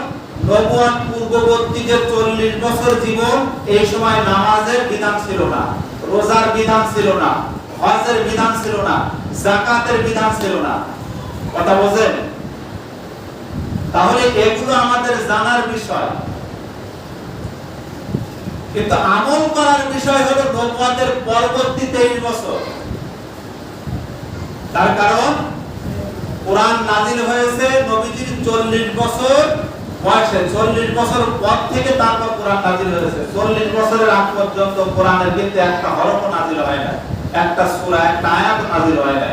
নবুয়ত পূর্ববর্তী যে 40 বছর জীবন, এই সময় নামাজের বিধান ছিল না, রোজার বিধান ছিল না, হজের বিধান ছিল না, যাকাতের বিধান ছিল না। কথা বোঝেন? তাহলে এগুলো আমাদের জানার বিষয়, কিন্তু আমল করার বিষয় হলো নবুয়তের পরবর্তী 23 বছর। তার কারণ কোরআন নাযিল হয়েছে নবীজির 40 বছর বয়সে, 40 বছর পর থেকে তারপর কোরআন নাযিল হয়েছে। 40 বছরের আগ পর্যন্ত কোরআনের কিন্তু একটা হরফও নাযিল হয় না, একটা সূরা, একটা আয়াত নাযিল হয় না।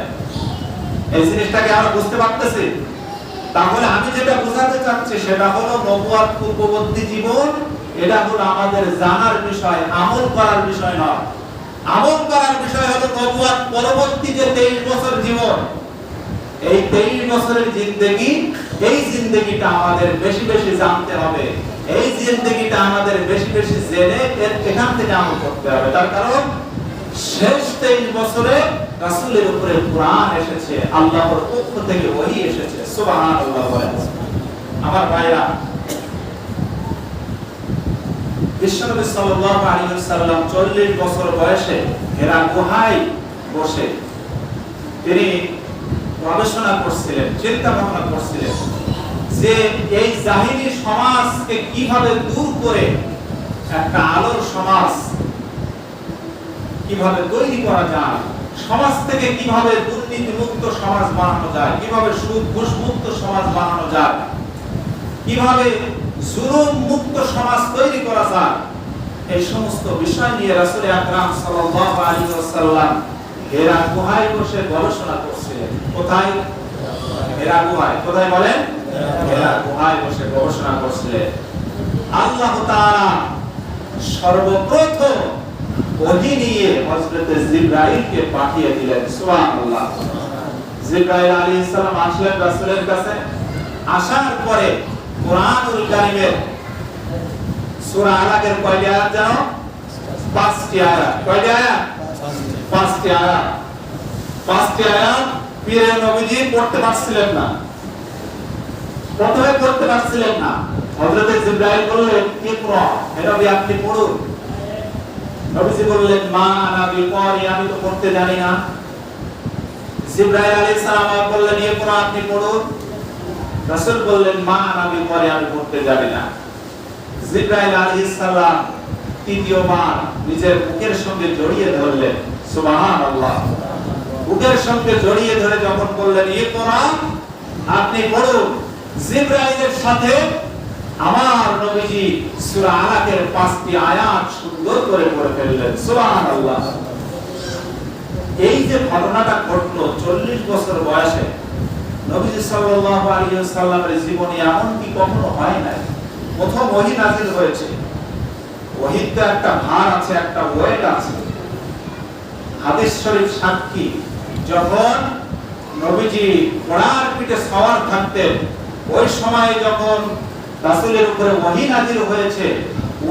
এই জিনিসটাকে আমরা বুঝতে পারতেছি? তাহলে আমি যেটা বোঝাতে চাচ্ছি সেটা হলো নবুয়ত পূর্ববর্তী জীবন, এটা হলো আমাদের জানার বিষয়, আমল করার বিষয় নয়। আমল করার বিষয় হলো নবুয়ত পরবর্তী যে 23 বছর জীবন, এই 23 বছরের জিন্দেগি, এই জিন্দেগিটা আমাদের বেশি বেশি জানতে হবে, এই জিন্দেগিটা আমাদের বেশি বেশি জেনে এখান থেকে আমল করতে হবে। তার কারণ শেষ 23 বছরে রাসূলের উপরে কোরআন এসেছে, আল্লাহর পক্ষ থেকে ওহী এসেছে। সুবহানাল্লাহ বলেন। আমার ভাইরা, বিশ্বনবী সাল্লাল্লাহু আলাইহি ওয়াসাল্লাম 40 বছর বয়সে হেরা গুহায় বসে তিনি গবেষণা করছিলেন, চিন্তা ভাবনা করছিলেন যে এই জাহিলি সমাজকে কিভাবে দূর করে একটা আলোর সমাজ কিভাবে তৈরি করা যায়, সমাজ থেকে কিভাবে দুর্নীতি মুক্ত সমাজ বানানো যায়, কিভাবে সুদ ঘুষ মুক্ত সমাজ বানানো যায়, কিভাবে জুলুম মুক্ত সমাজ তৈরি করা যায়, এই সমস্ত বিষয় নিয়ে রাসূল আকরাম সাল্লাল্লাহু আলাইহি ওয়াসাল্লাম হেরা গুহায় বসে গবেষণা করছিলেন। কোথায়? হেরা গুহায়। কোথায় বলেন? হেরা গুহায় বসে গবেষণা করছিলেন। আল্লাহ তাআলা সর্বপ্রথম ওহী নিয়ে হযরত জিবরাইলকে পাঠিয়ে দিলেন। সুবহানাল্লাহ। জিবরাইল আলাইহিস সালাম আসলেন রাসূলের কাছে। আসার পরে কুরআনুল কারীমের সূরা আলাকের কয়টি আয়াত জানো? 5টি আয়াত। কয়টি আয়াত? 5টি আয়াত। 5টি আয়াত পীরে নবীজি পড়তে পারছিলেন না, প্রথমে পড়তে পারছিলেন না। হযরত জিবরাইল বললেন ইকরা, এটা আপনি পড়ুন। নবীজি বললেন মা আনা বিকারি, আমি তো পড়তে জানি না। জিবরাইল আলাইহিস সালাম বললেন ইকরা, আপনি পড়ুন। রাসূল বললেন মা আনা বিকারি, আমি পড়তে জানি না। জিবরাইল আলাইহিস সালাম তৃতীয়বার নিজের বুকের সঙ্গে জড়িয়ে ধরলেন। সুবহানাল্লাহ। বুকের সঙ্গে জড়িয়ে ধরে যখন বললেন ইকরা, আপনি পড়ুন, জিবরাইলের সাথে আমার নবীজি সূরা আলাকের 5টি আয়াত সুন্দর করে পড়ে ফেললেন। সুবহানাল্লাহ। এই যে ঘটনাটা ঘটলো 40 বছর বয়সে, নবীজি সাল্লাল্লাহু আলাইহি ওয়াসাল্লামের জীবনে এমন কি কখনো হয় নাই। প্রথম ওহী নাযিল হয়েছে। ওহীর তো একটা ভার আছে, একটা ওয়েট আছে। হাদিস শরীফ সাক্ষী, যখন নবীজি ঘোড়ার পিঠে সওয়ার থাকতেন, ওই সময় যখন রাসূলের উপরে ওহী নাযিল হয়েছে,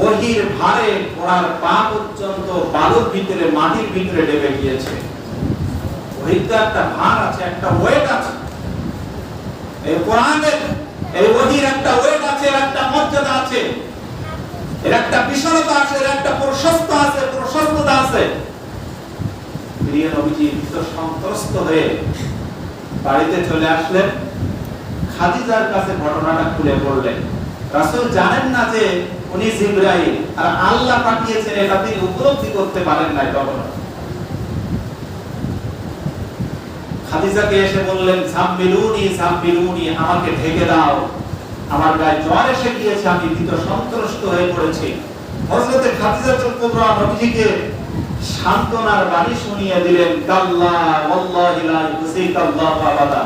ওহীর ভারে ঘোড়ার পা পর্যন্ত বালুর ভিতরে, মাটির ভিতরে ডেবে গিয়েছে। ওহীর তো একটা ভার আছে, একটা ওয়েট আছে। এই কোরআনের এই ওহীর একটা ওয়েট আছে, একটা মর্যাদা আছে, এর একটা বিশালতা আছে, এর একটা প্রশস্ত আছে, প্রশস্ততা আছে। প্রিয় নবীজি তো সন্তুষ্ট হয়ে বাড়িতে চলে আসলেন। খাদিজার কাছে ঘটনাটা খুলে বললেন। রাসূল জানেন না যে উনি জিবরাইল আর আল্লাহ পাঠিয়েছেন, এটা তিনি উপলব্ধি করতে পারেন না তখন। খাদিজাকে এসে বললেন সাম্মিলুনি সাম্মিলুনি, আমাকে ঢেকে দাও, আমার গায়ে জ্বর এসে গিয়েছে, আমি ভীত সন্ত্রস্ত হয়ে পড়েছি। হযরত খাদিজাতুল কুবরা নবীজিকে সান্তনার বাণী শুনিয়ে দিলেন। কাল্লা ওয়াল্লাহি লা ইউসিকাল্লাহু আবাদা,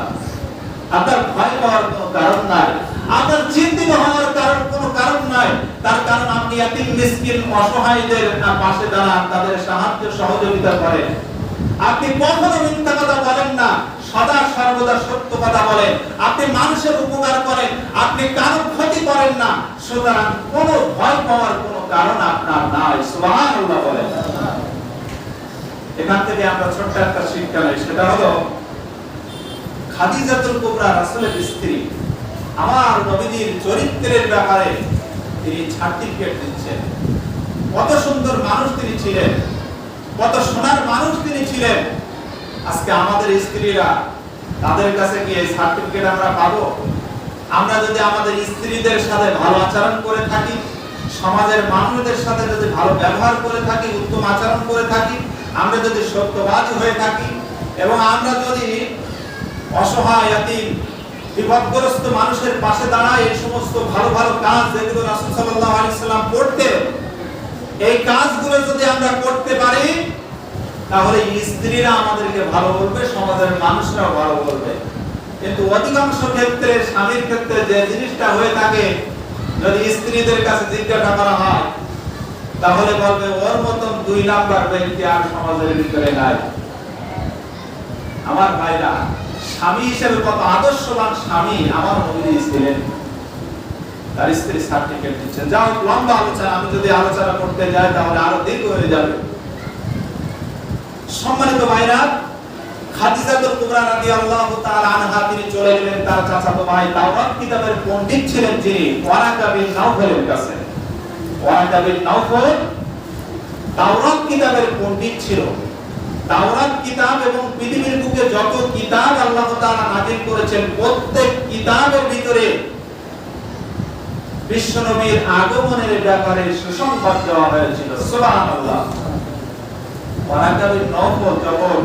আপনার ভয় পাওয়ার কোনো কারণ নাই, আপনার চিন্তিত হওয়ার কোনো কারণ নাই। তার কারণ আপনি এতিম মিসকিন অসহায়দের পাশে দাঁড়ান, তাদের সাহায্য সহযোগিতা করেন। আপনি কখনো মিথ্যা কথা বলেন না, সদা সর্বদা সত্য কথা বলেন। আপনি মানুষের উপকার করেন, আপনি কারো ক্ষতি করেন না। সুতরাং কোনো ভয় পাওয়ার কোনো কারণ আপনার নাই। সুবহানাল্লাহ বলেন। এখান থেকে আমরা ছোট্ট একটা শিক্ষা নেই, সেটা হলো খাদিজাতুল কুবরা রাসূলের স্ত্রী, আমার নবীজির চরিত্রের ব্যাপারে তিনি সার্টিফিকেট দিচ্ছেন। কত সুন্দর মানুষ তিনি ছিলেন, কত সোনার মানুষ তিনি ছিলেন। আজকে আমাদের স্ত্রীরা, তাদের কাছে কি এই সার্টিফিকেট আমরা পাবো? আমরা যদি আমাদের স্ত্রীদের সাথে ভালো আচরণ করে থাকি, সমাজের মানুষদের সাথে যদি ভালো ব্যবহার করে থাকি, উত্তম আচরণ করে থাকি, আমরা যদি সত্যবাদী হয়ে থাকি, এবং আমরা যদি অসহায় এতিম বিপদগ্রস্ত মানুষের পাশে দাঁড়াই, এই সমস্ত ভালো ভালো কাজ যেগুলো রাসূল সাল্লাল্লাহু আলাইহি সাল্লাম করতেন, এই কাজগুলো যদি আমরা করতে পারি, তাহলে স্ত্রীরা আমাদেরকে ভালো বলবে, সমাজের মানুষরাও ভালো বলবে। কিন্তু অধিকাংশ ক্ষেত্রে, স্বামীর ক্ষেত্রে যে জিনিসটা হয়ে থাকে, যদি স্ত্রীদের কাছে জিজ্ঞাসা করা হয়, তাহলে বলবে ওর মতন 2 নাম্বার ব্যক্তি আর সমাজের ভিতরে নাই। আমার ভাইরা, স্বামী হিসেবে কত আদর্শবান স্বামী আমার নবী ছিলেন। তার স্ত্রী সার্টিফিকেট দিচ্ছেন। যাও, লম্বা আলোচনা, আমি যদি আলোচনা করতে যাই তাহলে আরো দীর্ঘ হয়ে যাবে। সম্মানিত ভাইরা, খাদিজাতুল কুবরা রাদিয়াল্লাহু তাআলা আনহা তিনি চলে গেলেন তার চাচাতো ভাই তাওরাত কিতাবের পণ্ডিত ছিলেন যিনি, ওয়ারাকা বিন নাওফলের কাছে। ওয়ারাকা বিন নাওফল তাওরাত কিতাবের পণ্ডিত ছিল। তাওরাত কিতাব এবং পৃথিবীর বুকে যত কিতাব আল্লাহ তাআলা নাযিল করেছেন, প্রত্যেক কিতাবের ভিতরে বিশ্বনবীর আগমনের ব্যাপারে সুসংবাদ দেওয়া হয়েছিল। সুবহানাল্লাহ। ওয়ারাকা বিন নাওফল যখন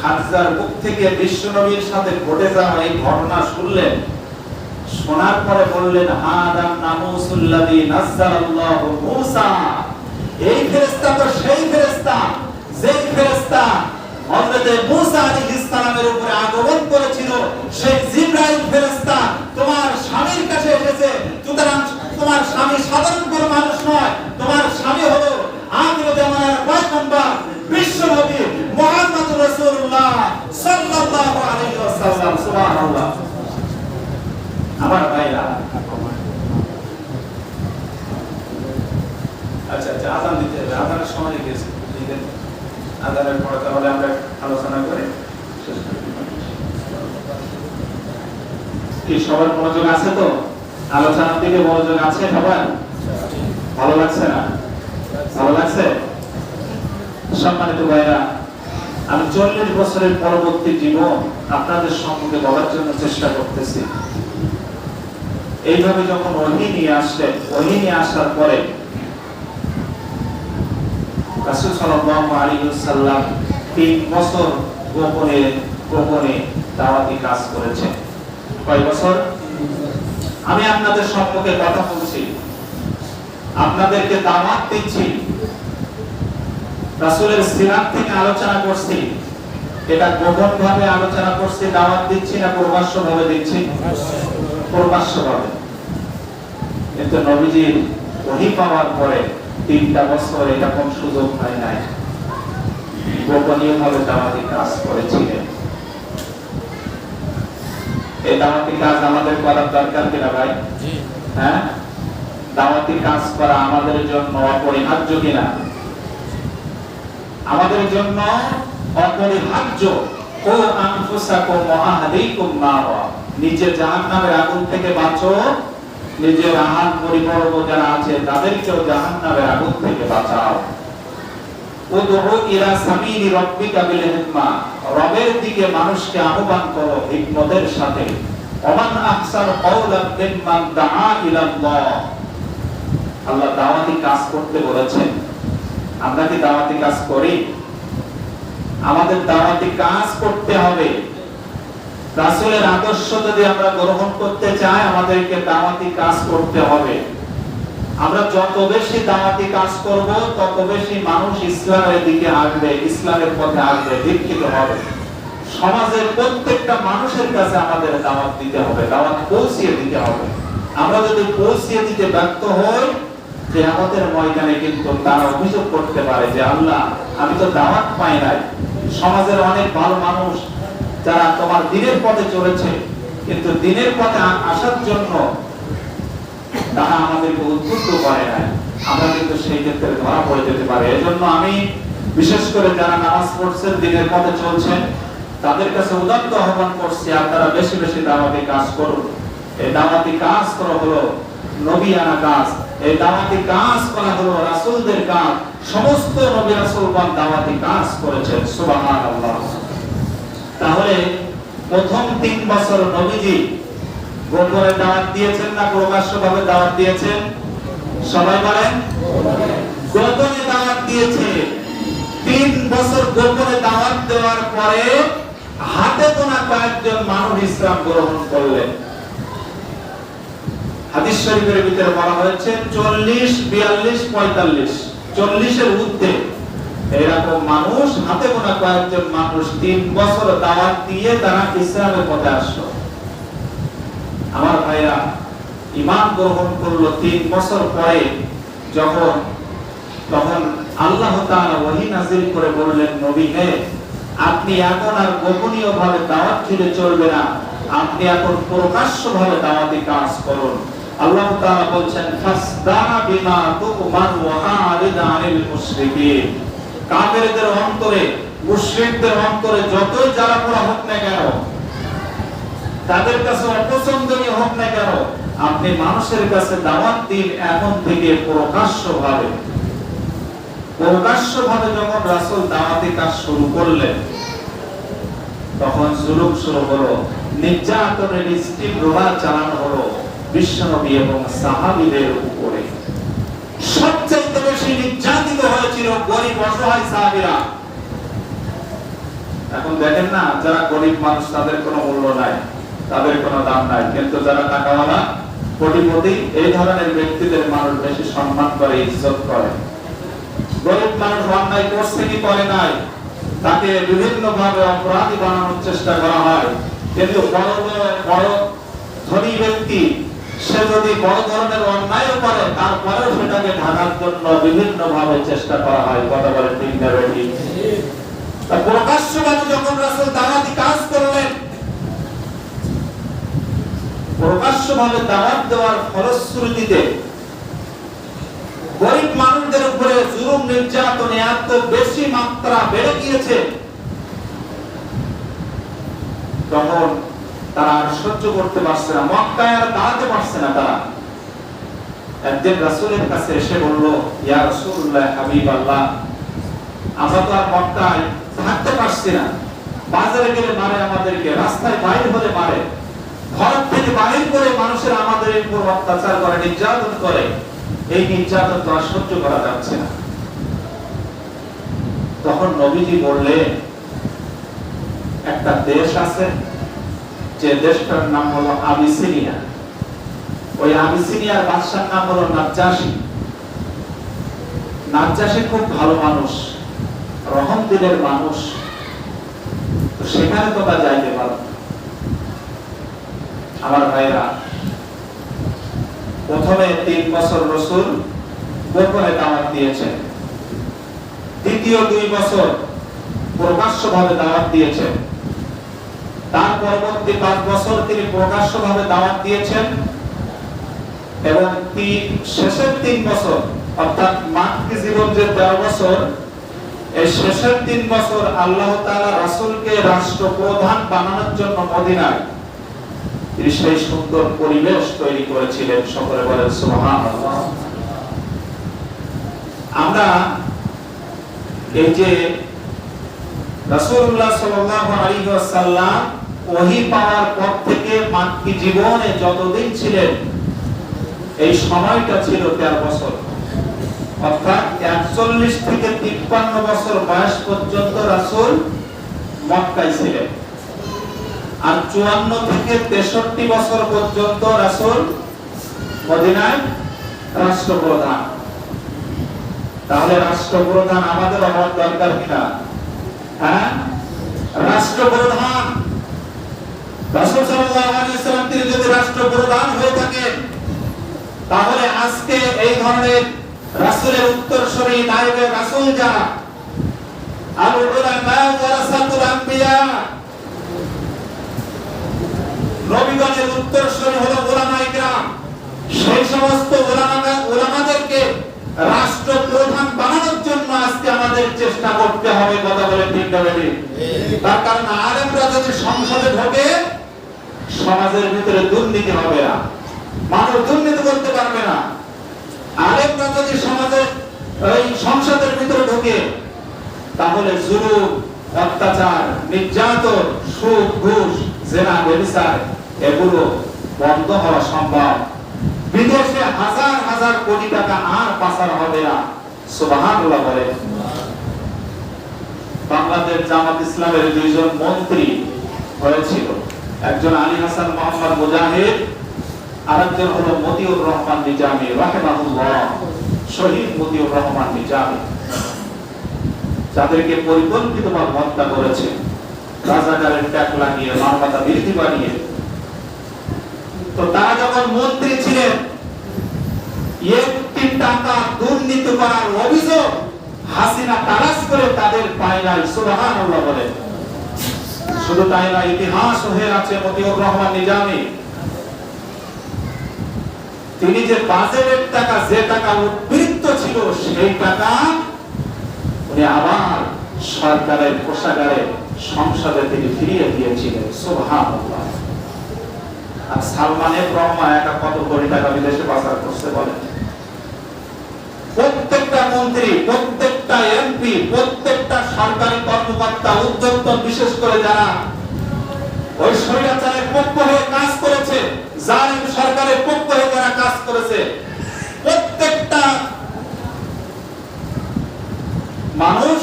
খাদিজার মুখ থেকে বিশ্বনবীর সাথে ঘটে যাওয়া এই ঘটনা শুনলেন। শোনার পরে বললেন, হাদান নামুসুল্লাযী নাযালাল্লাহু মূসা, এই ফেরেশতা তো সেই ফেরেশতা যেই ফেরেশতা হযরত মূসা আলাইহিস সালামের উপরে আগমন করেছিল। সেই জিবরাইল ফেরেশতা তোমার স্বামীর কাছে এসেছে। সুতরাং তোমার স্বামী সাধারণ কোনো মানুষ নয়, তোমার স্বামী হলো আখির জামানার পয়গম্বর বিশ্বনবী মুহাম্মদ রাসূলুল্লাহ সাল্লাল্লাহু আলাইহি ওয়াসাল্লাম। সুবহানাল্লাহ। আমার ভাইরা, আচ্ছা আযান দিতে হবে, আযানের সময় গেছে, ঠিক আছে? আযানের পরে তাহলে আমরা আলোচনা করে শেষ করে দিব। কি সবার মনোযোগ আছে তো? আলোচনার দিকে মনোযোগ আছে সবার? ভালো লাগছে না? ভালো লাগছে? সম্মানিত ভাইরা, আমি 40 বছরের পরবর্তী জীবন আপনাদের সম্মুখে বলার জন্য চেষ্টা করতেছি। এইভাবে যখন ওহী নিয়ে আসলেন, ওহী নিয়ে আসার পরে রাসূল সাল্লাল্লাহু আলাইহি ওয়াসাল্লাম 3 বছর গোপনে দাওয়াতি কাজ করেছেন। কয় বছর? আমি আপনাদের সম্মুখে কথা বলছি, আপনাদেরকে দাওয়াত দিচ্ছি, রাসূলের সিরাত থেকে আলোচনা করছি। এটা গোপন ভাবে আলোচনা করছি, দাওয়াত দিচ্ছি না প্রকাশ্য ভাবে দিচ্ছি? প্রকাশ্য ভাবে। কিন্তু নবীজির ওহী পাওয়ার পরে 3টা বছর এরকম সুযোগ হয় নাই, গোপনীয় ভাবে দাওয়াতি কাজ করেছিলেন। এই দাওয়াতি কাজ আমাদের করার দরকার কিনা ভাই? হ্যাঁ, দাওয়াতি কাজ করা আমাদের জন্য অপরিহার্য কিনা? আমাদের জন্য অপরিহার্য। ও আনফুসাকুম ওয়া আহলিকুম নারা, নিজের জাহান্নামের আগুন থেকে বাঁচো, নিজের আহার পরিবর্গ যারা আছে তাদেরকেও জাহান্নামের আগুন থেকে বাঁচাও। উদউ ইলা সাবিলি রাব্বিকা বিল হিকমা, রবের দিকে মানুষকে আহ্বান করো হিকমতের সাথে। ওমান আহসানু কাওলান মিম্মান দাআ ইলাল্লাহ, আল্লাহ দাওয়াতি কাজ করতে বলেছেন। আমরা কি দাওয়াতি কাজ করি? আমাদের দাওয়াতি কাজ করতে হবে। রাসূলের আদর্শ যদি আমরা গ্রহণ করতে চাই, আমাদেরকে দাওয়াতি কাজ করতে হবে। আমরা যত বেশি দাওয়াতি কাজ করব, তত বেশি মানুষ ইসলামের দিকে আসবে, ইসলামের পথে আসবে, দীক্ষিত হবে। সমাজের প্রত্যেকটা মানুষের কাছে আমাদের দাওয়াত দিতে হবে, দাওয়াত পৌঁছিয়ে দিতে হবে। আমরা যদি পৌঁছিয়ে দিতে ব্যর্থ হই, যে আমাদের ময়দানে কিন্তু তারা অভিযোগ করতে পারে যে আল্লাহ, আমি তো দাওয়াত পাই নাই। সমাজের অনেক ভালো মানুষ যারা তোমার দ্বীনের পথে চলেছে, কিন্তু দ্বীনের পথে আসার জন্য তারা আমাদেরকে উদ্বুদ্ধ করে না, আমরা কিন্তু সেই ক্ষেত্রে ধরা পড়ে যেতে পারে। এজন্য আমি বিশেষ করে যারা নামাজ পড়ছেন, দ্বীনের পথে চলছেন, তাদের কাছে উদাত্ত আহ্বান করছি, আপনারা বেশি বেশি দাওয়াতি কাজ করুন। এই দাওয়াতি কাজ করা হলো নবিয়ানা কাজ, এই দাওয়াতি কাজ করা হলো রাসূলদের কাজ। সমস্ত নবী রাসূলগণ দাওয়াতি কাজ করেছেন। সুবহানাল্লাহ। তাহলে প্রথম 3 বছর নবীজি গোপনে দাওয়াত দিয়েছেন না প্রকাশ্যভাবে দাওয়াত দিয়েছেন? সবাই বলেন, গোপনে দাওয়াত দিয়েছে। 3 বছর গোপনে দাওয়াত দেওয়ার পরে হাতে গোনা কয়েকজন মানুষ ইসলাম গ্রহণ করলেন। হাদিস শরীফের ভিতরে বলা হয়েছে 40, 42, 45, 40-এর ঊর্ধ্বে এরকম মানুষ, হাতে গোনা কয়েকজন মানুষ 3 বছর দাওয়াত দিয়ে তারা ইসলামের পথে আসলো। আমার ভাইরা, ঈমান গ্রহণ করলো 3 বছর পরে। তখন আল্লাহ তাআলা ওহী নাযিল করে বললেন, নবী হে, আপনি এখন আর গোপনীয় ভাবে দাওয়াত দিলে চলবে না, আপনি এখন প্রকাশ্য ভাবে দাওয়াতি কাজ করুন। আল্লাহ তাআলা বলছেন, ফাসদা বিমা তু'মার ওয়া আরিদ আনিল মুশরিকিন। কাফেরদের অন্তরে, মুশরিকদের অন্তরে যতই জ্বালা পোড়া হোক না কেন, তাদের কাছে অপছন্দনীয় হোক না কেন, আপনি মানুষের কাছে দাওয়াত দিন এখন থেকে প্রকাশ্যভাবে। প্রকাশ্যভাবে যখন রাসূল দাওয়াতি কাজ শুরু করলেন, তখন জুলুম শুরু হলো, নির্যাতনের স্টিম রোলার চালানো হলো বিশ্বনবী এবং সাহাবীদের উপরে। সবচেয়ে বেশি নির্যাতিত হয়েছিল গরিব অসহায় সাহাবীরা। এখন দেখেন না, যারা গরিব মানুষ তাদের কোনো মূল্য নাই, তাদের কোনো দাম নাই, কিন্তু যারা টাকাওয়ালা কোটিপতি এই ধরনের ব্যক্তিদের মানুষ বেশি সম্মান করে, ইজ্জত করে। গরিব মানুষ অন্যায় করছে কি করে নাই, তাকে বিভিন্ন ভাবে অপরাধী বানানোর চেষ্টা করা হয়। কিন্তু বড় ধনী ব্যক্তি সে যদি বড় ধরনের অন্যায় করে, তারপরেও সেটাকে ঢাকার জন্য বিভিন্ন ভাবে চেষ্টা করা হয়। কথা বলেন ঠিক না বেশি? প্রকাশ্যভাবে যখন রাসূল দাওয়াতি কাজ করলেন, প্রকাশ্যভাবে দাওয়াত দেওয়ার ফলশ্রুতিতে গরিব মানুষদের উপরে জুলুম নির্যাতন এত বেশি মাত্রা বেড়ে গিয়েছে, তখন তারা আর সহ্য করতে পারছে না, মক্কায় আর দাঁড়াতে পারছে না। তারা একদিন রাসূলের কাছে এসে বলল, ইয়া রাসূলুল্লাহ, হাবিবাল্লাহ, আমরা তো আর মক্কায় থাকতে পারছি না, বাজারে গেলে মারে আমাদেরকে, রাস্তায় বাইরে হলে মারে, ঘর থেকে বাইরে করে মানুষের আমাদের উপর অত্যাচার করে, নির্যাতন করে, এই নির্যাতন তো আর সহ্য করা যাচ্ছে না। তখন নবীজি বললেন, একটা দেশ আছে যে দেশটার নাম হলো আবিসিনিয়া। ওই আবিসিনিয়ার বাদশার নাম হলো নাজ্জাশী। নাজ্জাশী খুব ভালো মানুষ, রহম দিলের মানুষ, তো সেখানে তোমরা যাইতে পারো। আমার ভাইরা, প্রথমে 3 বছর রাসূল গোপনে দাওয়াত দিয়েছেন, দ্বিতীয় 2 বছর প্রকাশ্যভাবে দাওয়াত দিয়েছেন, তার পরবর্তী 5 বছর তিনি প্রকাশ্যভাবে দাওয়াত দিয়েছেন, এবং শেষের 3 বছর অর্থাৎ মাক্কি জীবন যে 13 বছর, এই শেষের 3 বছর আল্লাহ তাআলা রাসূলকে রাষ্ট্রপ্রধান বানানোর জন্য মদিনায় তিনি সেই সুন্দর পরিবেশ তৈরি করেছিলেন। সকলে বলেন সুবহানাল্লাহ। আমরা এই যে রাসূলুল্লাহ সাল্লাল্লাহু আলাইহি ওয়াসাল্লাম ওহী পাওয়ার পর থেকে মাক্কি জীবনে যতদিন ছিলেন, এই সময়টা ছিল 13 বছর, অর্থাৎ 41 থেকে 53 বছর বয়স পর্যন্ত রাসূল মক্কায় ছিলেন, আর 54 থেকে 63 বছর পর্যন্ত রাসূল মদিনায় রাষ্ট্রপ্রধান। তাহলে রাষ্ট্রপ্রধান আমাদের হওয়ার দরকার কিনা? হ্যাঁ, রাষ্ট্রপ্রধান রাসূল সাল্লাল্লাহু আলাইহি ওয়াসাল্লাম তিনি যদি রাষ্ট্রপ্রধান হয়ে থাকেন, তাহলে আজকে এই ধরনের রাসূলের উত্তরসূরি নায়েবে রাসূল যারা, আল উলামা ওয়ারাসাতুল আম্বিয়া, নবীগণের উত্তরসূরি হলো উলামায়ে কেরাম, সেই সমস্ত উলামাদেরকে রাষ্ট্রপ্রধান বানানোর জন্য আজকে আমাদের চেষ্টা করতে হবে। কথা বলে ঠিক না বেঠিক? তার কারণ আলেমরা যদি সংসদে ঢোকে, সমাজের ভিতরে দুর্নীতি হবে না, মানুষ দুর্নীতি করতে পারবে না। আলেমরা যদি সমাজে এই সংসদের ভিতরে ঢোকে, তাহলে জুলুম, অত্যাচার, নির্যাতন, সুদ, ঘুষ, জেনা, ব্যভিচার এগুলো বন্ধ হওয়া সম্ভব। বিদেশে হাজার হাজার কোটি টাকা আর পাচার হবে না। সুবহানাল্লাহ বলে। বাংলাদেশ জামাত ইসলামের 2 জন মন্ত্রী হয়েছিল, একজন আলী হাসান মোহাম্মদ মুজাহিদ, আরেকজন হলো মতিউর রহমান নিজামী রাহিমাহুল্লাহ, শহীদ মতিউর রহমান নিজামী, যাদেরকে পরিকল্পিতভাবে হত্যা করেছে, রাজাকারের ট্যাগ লাগিয়ে, মানবতা বিরোধী বানিয়ে। তো তারা যখন মন্ত্রী ছিলেন, একটি টাকা দুর্নীতি করার অভিযোগ হাসিনা তালাশ করে তাদের পায় নাই। সুবহানাল্লাহ বলে। শুধু তাই না, ইতিহাস হয়ে আছে মতিউর রহমান নিজামী, তিনি যে বাজেটের টাকা, যে টাকা উদ্বৃত্ত ছিল, সেই টাকা উনি আবার সরকারের কোষাগারে সংসদে তিনি ফিরিয়ে দিয়েছিলেন। সুবহানাল্লাহ। আর সালমানের রহমা একা কত কোটি টাকা বিদেশে পাচার করতে বলেন? প্রত্যেকটা মন্ত্রী, প্রত্যেকটা এমপি, প্রত্যেকটা সরকারি কর্মকর্তা, উদ্যোক্তা, বিশেষ করে যারা ওই স্বৈরাচারের পক্ষ হয়ে কাজ করেছে, জালিম সরকারের পক্ষ হয়ে যারা কাজ করেছে, প্রত্যেকটা মানুষ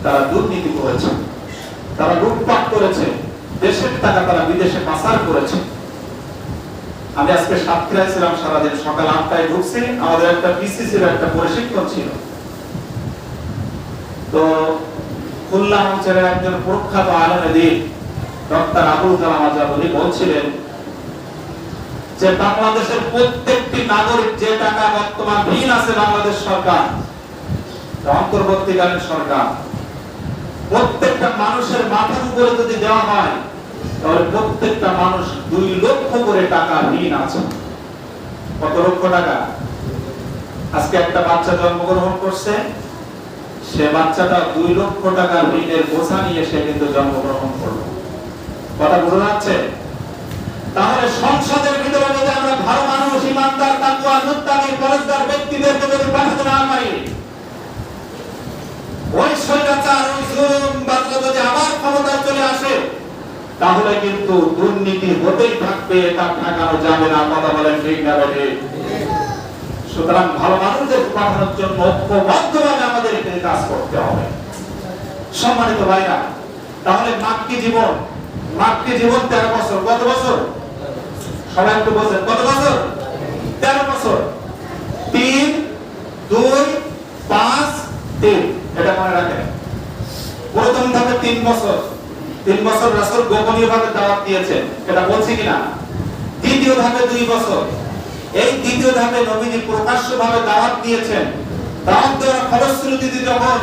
তারা দুর্নীতি করেছে। তারা লুটপাট করেছে, দেশের টাকা তারা বিদেশে পাচার করেছে। আমি আজকে সাতক্ষীরায় ছিলাম সারাদিন, সকাল 8টায় ঢুকছি, আমাদের একটা পিসিসির একটা প্রশিক্ষণ ছিল। তো খুলনা অঞ্চলের একজন প্রখ্যাত আলেমে দ্বীন ডক্টর আবুল কালাম আজাদ উনি বলছিলেন যে বাংলাদেশের প্রত্যেকটি নাগরিক যে টাকা বর্তমান ঋণ আছে বাংলাদেশ সরকার, অন্তর্বর্তীকালীন সরকার, প্রত্যেকটা মানুষের মাথার উপরে যদি দেওয়া হয় তাহলে প্রত্যেকটা মানুষ 2 লক্ষ করে টাকা ঋণ আছে। কত লক্ষ টাকা? আজকে একটা বাচ্চা জন্মগ্রহণ করছে, সে বাচ্চাটা 2 লক্ষ টাকা ঋণের বোঝা নিয়ে সে কিন্তু জন্মগ্রহণ করলো। কথা বোঝা যাচ্ছে? তাহলে সংসদের ভিতরে যদি আমরা ভালো মানুষ, ইমানদার, তাকওয়া, মুত্তাকি, পরহেজগার ব্যক্তিদেরকে যদি পাঠাতে না পারি, ওই স্বৈরাচার, ওই জুলুম বাদলা যদি আবার ক্ষমতায় চলে আসে, তাহলে কিন্তু দুর্নীতি হতেই থাকবে, এটা ঠেকানো যাবে না। কথা বলেন ঠিক না ঠিক? সুতরাং ভালো মানুষদের পাঠানোর জন্য ঐক্যবদ্ধভাবে আমাদের এখানে কাজ করতে হবে। সম্মানিত ভাইরা, তাহলে মাক্কি জীবন 13 বছর। কত বছর? সবাই একটু বলছেন, কত বছর? 13 বছর। 3, 2, 5, 3, এটা মনে রাখেন। প্রথম ধাপে 3 বছর, 3 বছর রাসূল গোপনীয়ভাবে দাওয়াত দিয়েছেন, এটা বলছি কিনা? দ্বিতীয় ধাপে 2 বছর। এই দ্বিতীয় ধাপে নবীজি প্রকাশ্যভাবে দাওয়াত দিয়েছেন। দাওয়াত দেওয়ার ফলশ্রুতিতে যখন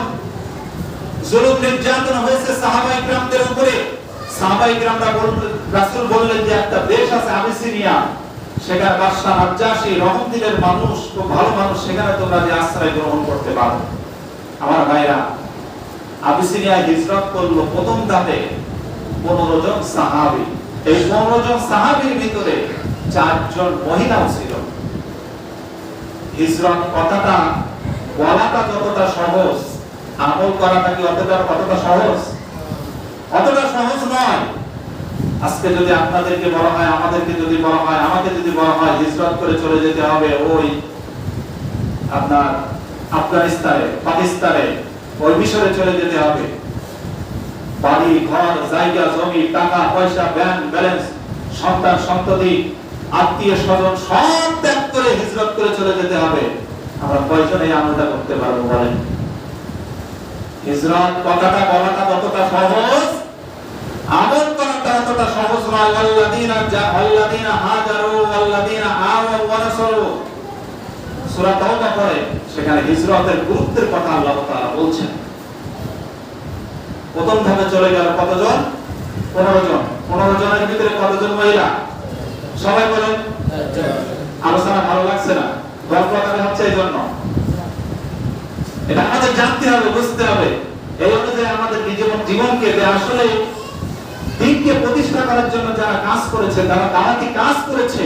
জুলুম নির্যাতন হয়েছে সাহাবায়ে কিরামদের উপরে, সাহাবায়ে কিরামরা বললেন, রাসূল বললেন যে একটা দেশ আছে আবিসিনিয়া, সেখানে বাদশা নাজ্জাশী রহমতের মানুষ, খুব ভালো মানুষ, সেখানে তোমরা যে আশ্রয় গ্রহণ করতে পারো। আমার ভাইরা, আবিসিনিয়া হিজরত করলো প্রথম ধাপে 15 জন সাহাবী। এই 15 জন সাহাবীর ভিতরে 4 জন মহিলাও ছিল। হিজরত কথাটা বলাটা যতটা সহজ, আমল করাটা কি অতটা সহজ? অতটা সহজ নয়। আজকে যদি আপনাদেরকে বলা হয়, আমাদেরকে যদি বলা হয়, আমাকে যদি বলা হয় হিজরত করে চলে যেতে হবে ওই আপনার আফগানিস্তানে, পাকিস্তানে, ওই মিশরে চলে যেতে হবে, বাড়ি ঘর জায়গা জমি টাকা পয়সা ব্যাংক ব্যালেন্স সন্তান সন্ততি আত্মীয় স্বজন সব ত্যাগ করে হিজরত করে চলে যেতে হবে, আমরা কয়জন এই আমলটা করতে পারবো বলেন? হিজরত কথাটা বলাটা যতটা সহজ, আমল করাটা ততটা সহজ নয়। আল্লাযীনা হাজারু ওয়াল্লাযীনা আওয়াউ ওয়া নাসারু, সূরা তাওবা পড়ে, সেখানে হিজরতের গুরুত্বের কথা আল্লাহ তাআলা বলছেন। প্রথম ধাপে চলে গেল কতজন? 15 জন। 15 জনের ভিতরে কতজন মহিলা? সবাই বলেন। আলোচনা ভালো লাগছে না, গল্প আকারে হচ্ছে, এই জন্য এটা আমাদের জানতে হবে, বুঝতে হবে। এই অনুযায়ী আমাদের জীবনকে আসলে দিনকে প্রতিষ্ঠা করার জন্য যারা কাজ করেছে, যারা দাওয়াতি কাজ করেছে,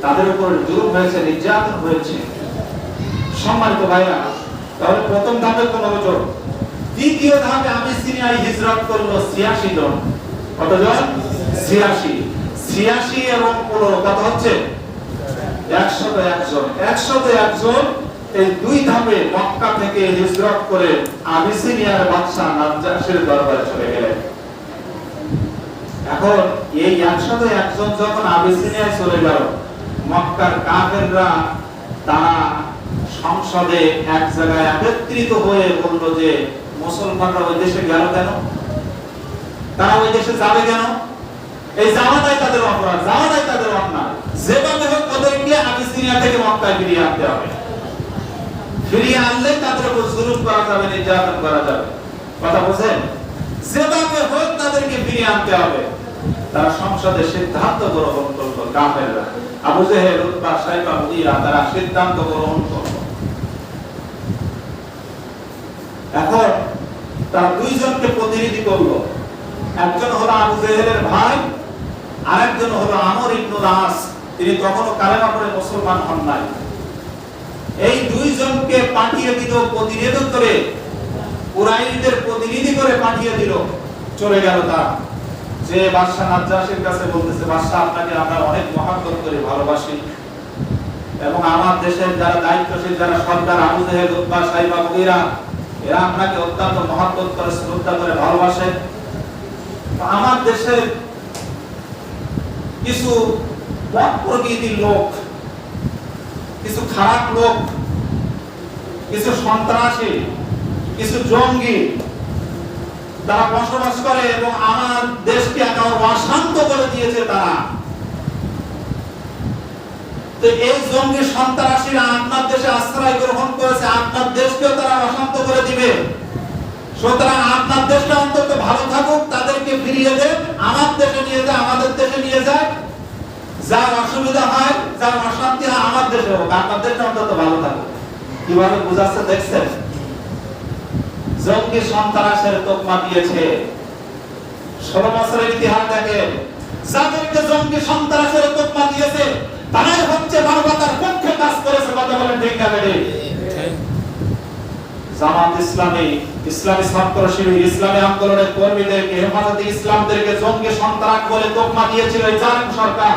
তাদের উপর জুলুম হয়েছে, নির্যাতন হয়েছে। সম্মানিত ভাইরা, তাহলে প্রথম ধাপে 15 জন। দ্বিতীয় ধাপে আবিসিনিয়ায় হিজরত করলো 86 জন। কতজন? 86 এবং 15 কত হচ্ছে? 101 জন। 101 জন এই 2 ধাপে মক্কা থেকে হিজরত করে আবিসিনিয়ার বাদশা নাজ্জাশীর দরবারে চলে গেলেন। এখন এই 101 জন যখন আবিসিনিয়ায় চলে গেল, মক্কার কাফেররা তারা সংসদে এক জায়গায় একত্রিত হয়ে বলল যে মুসলমানরা ওই দেশে গেল কেন? তারা ওই দেশে যাবে কেন? এই যাওয়াটাই তাদের অপরাধ, যাওয়াটাই তাদের অন্যায়। যেভাবে হোক ওদেরকে আবিসিনিয়া থেকে মক্কায় ফিরিয়ে আনতে হবে। ফিরিয়ে আনলে তাদের উপর জুলুম করা যাবে, নির্যাতন করা যাবে। কথা বুঝেন? যেভাবে হোক তাদেরকে ফিরিয়ে আনতে হবে। তারা সংসদে সিদ্ধান্ত গ্রহণ করলো, কাফেররা আবু জেহেল, উতবা, শাইবা, মুগীরা, তারা সিদ্ধান্ত গ্রহণ করলো। এখন তারা 2 জনকে প্রতিনিধি করলো। একজন হলো আবু জেহেলের ভাই, আরেকজন হলো আমর ইবনুল আস, তিনি তখনও কালেমা পড়ে মুসলমান হন নাই। এই 2 জনকে পাঠিয়ে দিল প্রতিনিধি করে, কুরাইশদের প্রতিনিধি করে পাঠিয়ে দিল। চলে গেল তারা, যে বাদশা নাজ্জাশীর কাছে বলতেছে, বাদশা আপনাকে আমরা অনেক মহব্বত করি, ভালোবাসি, এবং আমার দেশের যারা দায়িত্বশীল, যারা সরকার, আবু জেহেল, উতবা, শাইবা, মুগীরা, এরা আপনাকে অত্যন্ত মহব্বত করে, শ্রদ্ধা করে, ভালোবাসে। আমার দেশের কিছু পথ প্রকৃতির লোক, কিছু খারাপ লোক, কিছু সন্ত্রাসী, কিছু জঙ্গি তারা বসবাস করে এবং আমার দেশকে একেবারে অশান্ত করে দিয়েছে তারা। তো এই জঙ্গি সন্ত্রাসীরা আপনার দেশে আশ্রয় গ্রহণ করেছে, আপনার দেশকেও তারা অশান্ত করে দিবে। সুতরাং আপনার দেশটা অন্তত ভালো থাকুক, তাদেরকে ফিরিয়ে দেন, আমার দেশে নিয়ে যায়, আমাদের দেশে নিয়ে যায়। যার অসুবিধা হয়, যার অশান্তি হয়, আমার দেশে হোক, আপনার দেশটা অন্তত ভালো থাকুক। কিভাবে বুঝাচ্ছে দেখছেন? জঙ্গি সন্ত্রাসের তোকমা দিয়েছে। 16 বছরের ইতিহাস দেখেন, যাদেরকে জঙ্গি সন্ত্রাসের তোকমা দিয়েছে তারাই হচ্ছে মানবতার পক্ষে কাজ করেছে। কথা বলেন ঠিক না বেঠিক? জামাত ইসলামী, ইসলামী ছাত্র শিবির, ইসলামী আন্দোলনের কর্মীদেরকে, হেফাজতে ইসলামদেরকে জঙ্গি সন্ত্রাস বলে তোকমা দিয়েছিল এই জালেম সরকার।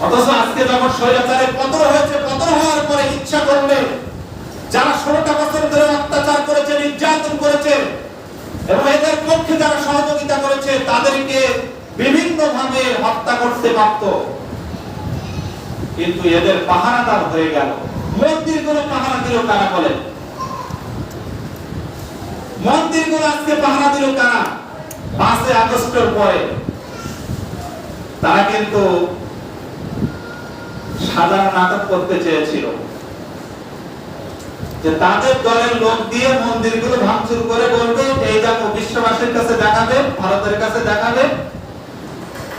অথচ আজকে যখন স্বৈরাচারের পতন হয়েছে, পতন হওয়ার পরে ইচ্ছা করলে যারা 16টা বছর ধরে অত্যাচার করেছে, নির্যাতন করেছে এবং এদের পক্ষে যারা সহযোগিতা করেছে তাদেরকে বিভিন্ন ভাবে হত্যা করতে পারত, কিন্তু এদের পাহারাদার হয়ে গেল। মন্দিরগুলো পাহারা দিল কারা বলেন? মন্দিরগুলো আজকে পাহারা দিল কারা? 5 আগস্টের পরে তারা কিন্তু সাধারণ নাটক করতে চেয়েছিল যে তাদের দলের লোক দিয়ে মন্দিরগুলো ভাঙচুর করে বলবে এই দেখো, বিশ্ববাসীর কাছে দেখাবে, ভারতের কাছে দেখাবে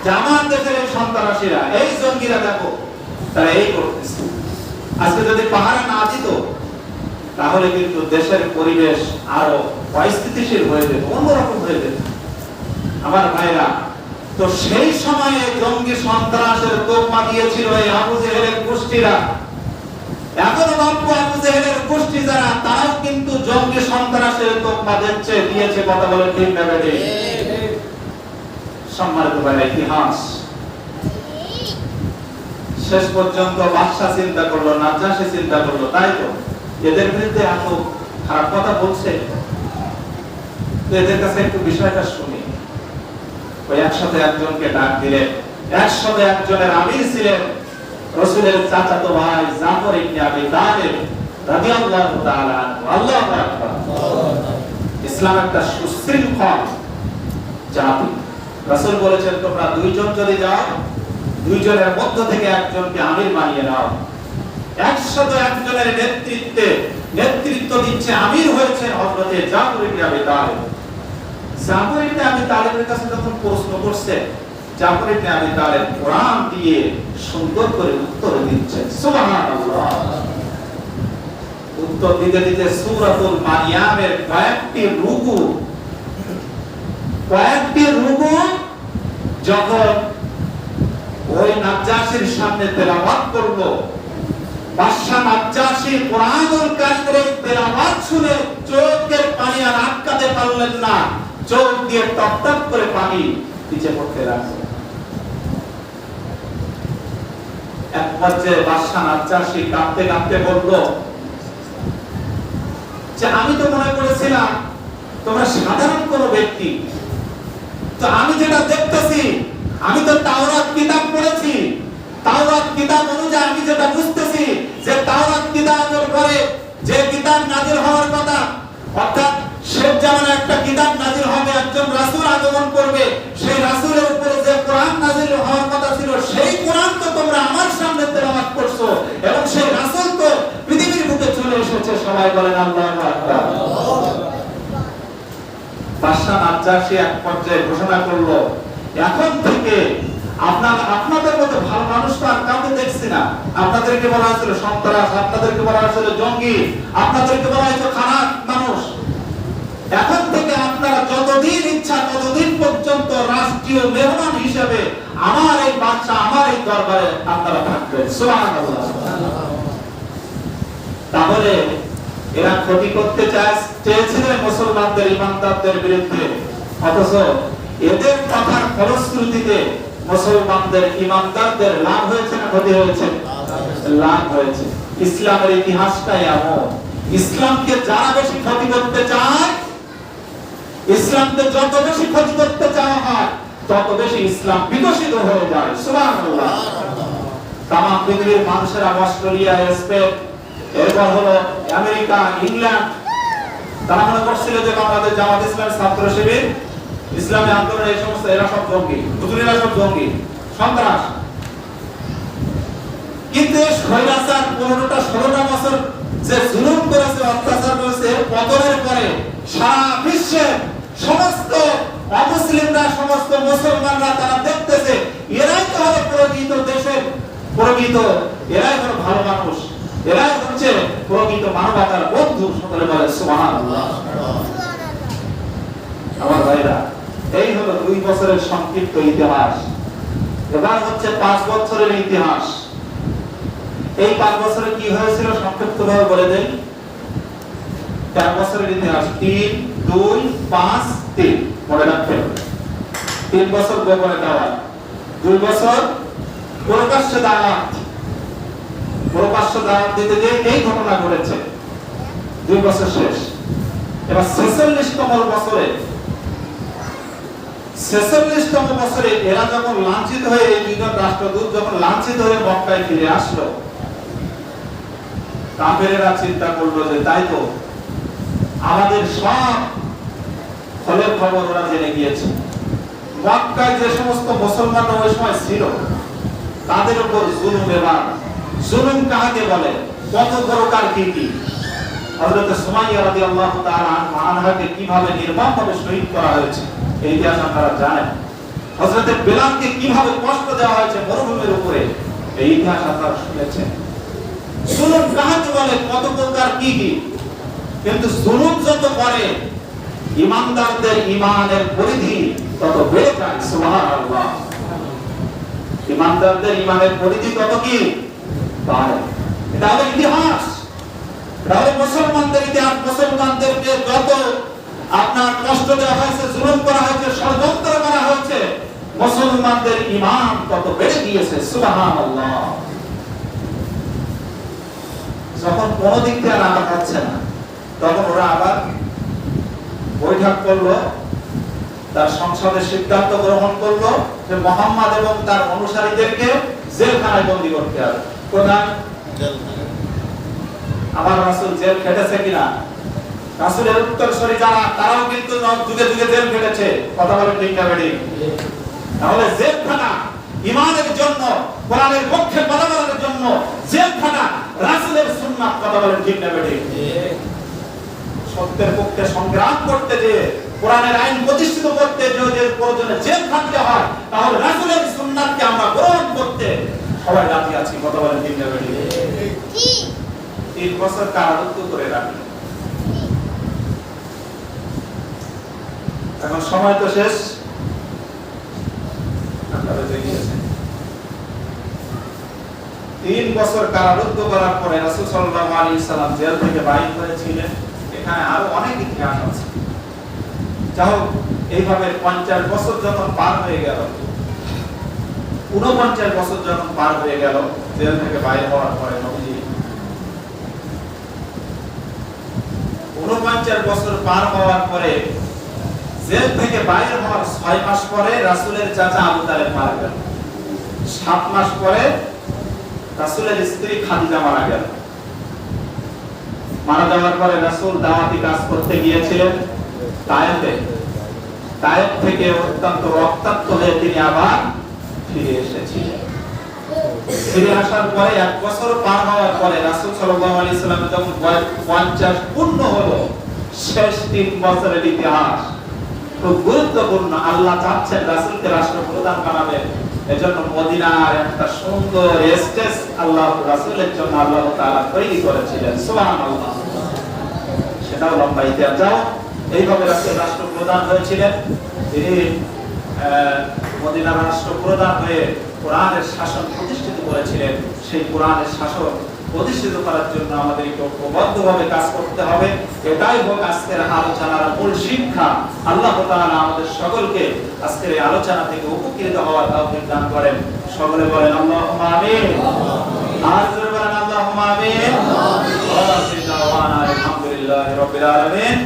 যে আমার দেশের এই সন্ত্রাসীরা, এই জঙ্গিরা দেখো তারা এই করতেছে। আজকে যদি পাহারা না দিত তাহলে কিন্তু দেশের পরিবেশ আরো অস্থিতিশীল হয়ে যেত, অন্যরকম হয়ে যেত। আমার ভাইরা, তো সেই সময়ে জঙ্গি সন্ত্রাসের তোকমা দিয়েছিল এই আবু জেহেলের গোষ্ঠীরা। এখনো বাপু আবু জেহেলের গোষ্ঠী যারা, তারাও কিন্তু জঙ্গি সন্ত্রাসের তোকমা দিয়েছে। কথা বলেন ঠিক না বেঠিক? সম্মানিত ভাইরা, ইতিহাস শেষ পর্যন্ত বাদশা চিন্তা করলো, নাজ্জাশী চিন্তা করলো, তাই তো এদের বিরুদ্ধে এত খারাপ কথা বলছে, তো এদের কাছে একটু বিষয়টা শুনি। ওই একসাথে একজনকে ডাক দিলেন। একসাথে একজনের আমির ছিলেন রাসূলের চাচাতো ভাই জাফর ইবনে আবি তালিব রাদিয়াল্লাহু তাআলা আনহু। আল্লাহু আকবার। ইসলাম একটা সুশৃঙ্খল জাতি। রাসূল বলেছেন তোমরা দুইজন যদি যাও, দুইজনের মধ্য থেকে একজনকে আমির বানিয়ে নাও। একসাথে একজনের নেতৃত্ব দিচ্ছে, আমির হয়েছে হযরতে জাফর ইবনে আবি তালিব। জাফর ইবনে আবি তালিবের কাছে যখন প্রশ্ন করছে, জাফর ইবনে আবি তালিব কোরআন দিয়ে সুন্দর করে উত্তর দিচ্ছেন। সুবহানাল্লাহ। উত্তর দিতে দিতে সূরাতুল মারিয়ামের কয়েকটি রুকু যখন ওই নাজ্জাশীর সামনে তেলাওয়াত করলো, বাদশা নাজ্জাশী কোরআনুল কারীমের তেলাওয়াত শুনে চোখের পানি আর আটকাতে পারলেন না, চোখ দিয়ে টপ টপ করে পানি নিচে পড়তে লাগলো। এক পর্যায়ে বাদশা নাজ্জাশী কাঁদতে কাঁদতে বলল যে আমি তো মনে করেছিলাম তোমরা সাধারণ কোনো ব্যক্তি, তো আমি যেটা দেখতেছি, আমি তো তাওরাত কিতাব পড়েছি, তাওরাত কিতাব অনুযায়ী আমি যেটা বুঝতেছি যে তাওরাত কিতাবের পরে যে কিতাব নাযিল হওয়ার কথা, অর্থাৎ শেষ জামানে একটা কিতাব নাযিল হবে, একজন রাসূল আগমন করবে, সেই রাসূলের উপরে যে কোরআন নাযিল হওয়ার কথা ছিল সেই কোরআন তো তোমরা আমার সামনে তেলাওয়াত করছো এবং সেই রাসূল তো পৃথিবীর বুকে চলে এসেছে। সবাই বলেন আল্লাহু আকবার। বাদশা নাজ্জাশী এক পর্যায়ে ঘোষণা করলো, এখন থেকে আপনাদের মতো ভালো মানুষ তো আর কাউকে দেখছি না। আপনাদেরকে বলা হয়েছিল সন্ত্রাস, আপনাদেরকে বলা হয়েছিল জঙ্গি, আপনাদেরকে বলা হয়েছিল খারাপ মানুষ। এখন থেকে আপনারা যতদিন ইচ্ছা ততদিন পর্যন্ত রাষ্ট্রীয় মেহমান হিসেবে আমার এই বাদশা, আমার এই দরবারে আপনারা থাকবেন। সুবহানাল্লাহ। তাহলে এরা ক্ষতি করতে চেয়েছিলেন মুসলমানদের, ইমানদারদের বিরুদ্ধে, অথচ এদের কথার ফলশ্রুতিতে মুসলমানদের, ইমানদারদের লাভ হয়েছে না ক্ষতি হয়েছে? লাভ হয়েছে। ইসলামের ইতিহাসটাই এমন, ইসলামকে যারা বেশি ক্ষতি করতে চায় ইসলামকে যত বেশি ক্ষতি করতে চাওয়া হয় তত বেশি ইসলাম বিকশিত হয়ে যায়। সুবহানাল্লাহ। তাম পৃথিবীর মানুষেরা অস্ট্রেলিয়া, স্পেন, এরপর হলো আমেরিকা, ইংল্যান্ড, তারা মনে করছিল যে বাংলাদেশ জামাত ইসলামের ছাত্র শিবির, ইসলামী আন্দোলন, এই সমস্ত এরা সব জঙ্গি, হুজুরেরা সব জঙ্গি, সন্ত্রাস। কিন্তু স্বৈরাচার 15টা 16টা বছর যে জুলুম করেছে, অত্যাচার করেছে, পতনের পরে সারা বিশ্বের সমস্ত অমুসলিমরা, সমস্ত মুসলমানরা তারা দেখতেছে এরাই তো হলো প্রকৃত দেশের প্রকৃত, এরাই হলো ভালো মানুষ, এরাই হচ্ছে প্রকৃত মানবতার বন্ধু। সকলে বলে সুবহানাল্লাহ। আমার ভাইরা, এই হলো 2 বছরের সংক্ষিপ্ত ইতিহাস। এবার হচ্ছে 5 বছরের ইতিহাস। এই 5 বছরে কি হয়েছিল সংক্ষিপ্তভাবে বলে দেই। 4 বছরের ইতিহাস, 3, 2, 5, 3 মনে রাখবেন। 3 বছর গোপনে দাওয়াত, 2 বছর প্রকাশ্যে দাওয়াত। প্রকাশ্য দাওয়াত দিতে গিয়ে এই ঘটনা ঘটেছে। 2 বছর শেষ। এবার 46তম বছরে, 46তম বছরে এরা যখন লাঞ্ছিত হয়ে, এই 2 জন রাষ্ট্রদূত যখন লাঞ্ছিত হয়ে মক্কায় ফিরে আসলো, কাফেরেরা চিন্তা করলো যে তাই তো, আমাদের সব ফলের খবর ওরা জেনে গিয়েছে। মক্কায় যে সমস্ত মুসলমানরা ওই সময় ছিল তাদের উপর জুলুম। এবার জুলুম কাকে বলে, কত প্রকার কি কি। হযরত সুমাইয়া রাদিয়াল্লাহু তাআলা আনহাকে কিভাবে নির্মমভাবে শহীদ করা হয়েছে এই ইতিহাস আপনারা জানেন। হযরত বিলালকে কিভাবে কষ্ট দেওয়া হয়েছে মরুভূমির উপরে, এই ইতিহাস আপনারা শুনেছেন। জুলুম কাকে বলে, কত প্রকার কি কি। কিন্তু জুলুম যত করে ইমানদারদের ইমানের পরিধি তত বেড়ে যায়। সুবহানাল্লাহ। ইমানদারদের ইমানের পরিধি তত কি বাড়ে। এটা হলো ইতিহাস, এটা হলো মুসলমানদের ইতিহাস। মুসলমানদেরকে যত আপনার কষ্ট দেওয়া হয়েছে, জুলুম করা হয়েছে, ষড়যন্ত্র করা হয়েছে, মুসলমানদের ঈমান তত বেড়ে গিয়েছে। সুবহানাল্লাহ। যখন কোন দিক থেকে আঘাত হচ্ছে না, তখন ওরা আবার বৈঠক করলো, তার সংসদে সিদ্ধান্ত গ্রহণ করলো যে মুহাম্মদ এবং তার অনুসারীদেরকে জেলখানায় বন্দী করতে হবে। কোথায়? আমার রাসূল জেল খেটেছে কিনা? রাসূলের উত্তরসূরি যারা, তারাও কিন্তু যুগে যুগে জেল খেটেছে। কথা বলে ঠিক না বেঠিক? তাহলে জেলখানা ঈমানের জন্য, কোরআনের পক্ষে কথা বলার জন্য জেলখানা, রাসূলের সুন্নাত, কথা বলে ঠিক না বেঠিক? সত্যের পক্ষে সংগ্রাম করতে যে, কোরআনের আইন প্রতিষ্ঠিত করতে যে প্রয়োজনে জেল খাটতে হয়, তাহলে রাসূলের সুন্নাতকে আমরা গ্রহণ করতে সবাই রাজি আছি। কথা বলেন ঠিক না বেঠিক? 3 বছর কারারুদ্ধ করে রাখলেন। এখন সময় তো শেষ, আপনারা দেখিয়েছেন। 3 বছর কারারুদ্ধ করার পরে রাসূল সাল্লাল্লাহু আলাইহি সাল্লাম জেল থেকে বাইর হয়েছিলেন। এখানে আরো অনেক ইতিহাস আছে। যাও, এইভাবে 50 বছর যখন পার হয়ে গেল, 49 বছর যখন পার হয়ে গেল জেল থেকে বাইরে হওয়ার পরে, নবীজি 49 বছর পার হওয়ার পরে জেল থেকে বাইরে হওয়ার 6 মাস পরে রাসূলের চাচা আবু তালেব মারা গেল। 7 মাস পরে রাসূলের স্ত্রী খাদিজা মারা গেল। মারা যাওয়ার পরে রাসূল দাওয়াতি কাজ করতে গিয়েছিলেন তায়েফে। তায়েফ থেকে অত্যন্ত রক্তাক্ত হয়ে তিনি আবার ফিরে এসেছিলেন। ফিরে আসার পরে 1 বছর পার হওয়ার পরে রাসূল সাল্লাল্লাহু আলাইহি সাল্লাম যখন 50 পূর্ণ হলো, শেষ 3 বছরের ইতিহাস খুব গুরুত্বপূর্ণ। আল্লাহ চাচ্ছেন রাসূলকে রাষ্ট্রপ্রধান বানাবেন, এজন্য মদিনার একটা সুন্দর স্টেজ আল্লাহ রাসূলের জন্য আল্লাহ তাআলা তৈরি করেছিলেন। সুবহানাল্লাহ। সেটাও লম্বা ইতিহাস। যাও, এইভাবে রাসূল রাষ্ট্রপ্রধান হয়েছিলেন। তিনি মদিনার রাষ্ট্রপ্রধান হয়ে কোরআনের শাসন প্রতিষ্ঠিত করেছিলেন। সেই কোরআনের শাসন প্রতিষ্ঠিত করার জন্য আমাদের ঐক্যবদ্ধভাবে কাজ করতে হবে। এটাই হোক আজকের আলোচনার মূল শিক্ষা। আল্লাহ তাআলা আমাদের সকলকে আজকের এই আলোচনা থেকে উপকৃত হওয়ার তৌফিক দান করেন। সকলে বলেন আল্লাহুম্মা আমিন। আর জোরে বলেন আল্লাহুম্মা আমিন। আলহামদুলিল্লাহি রাব্বিল আলামিন।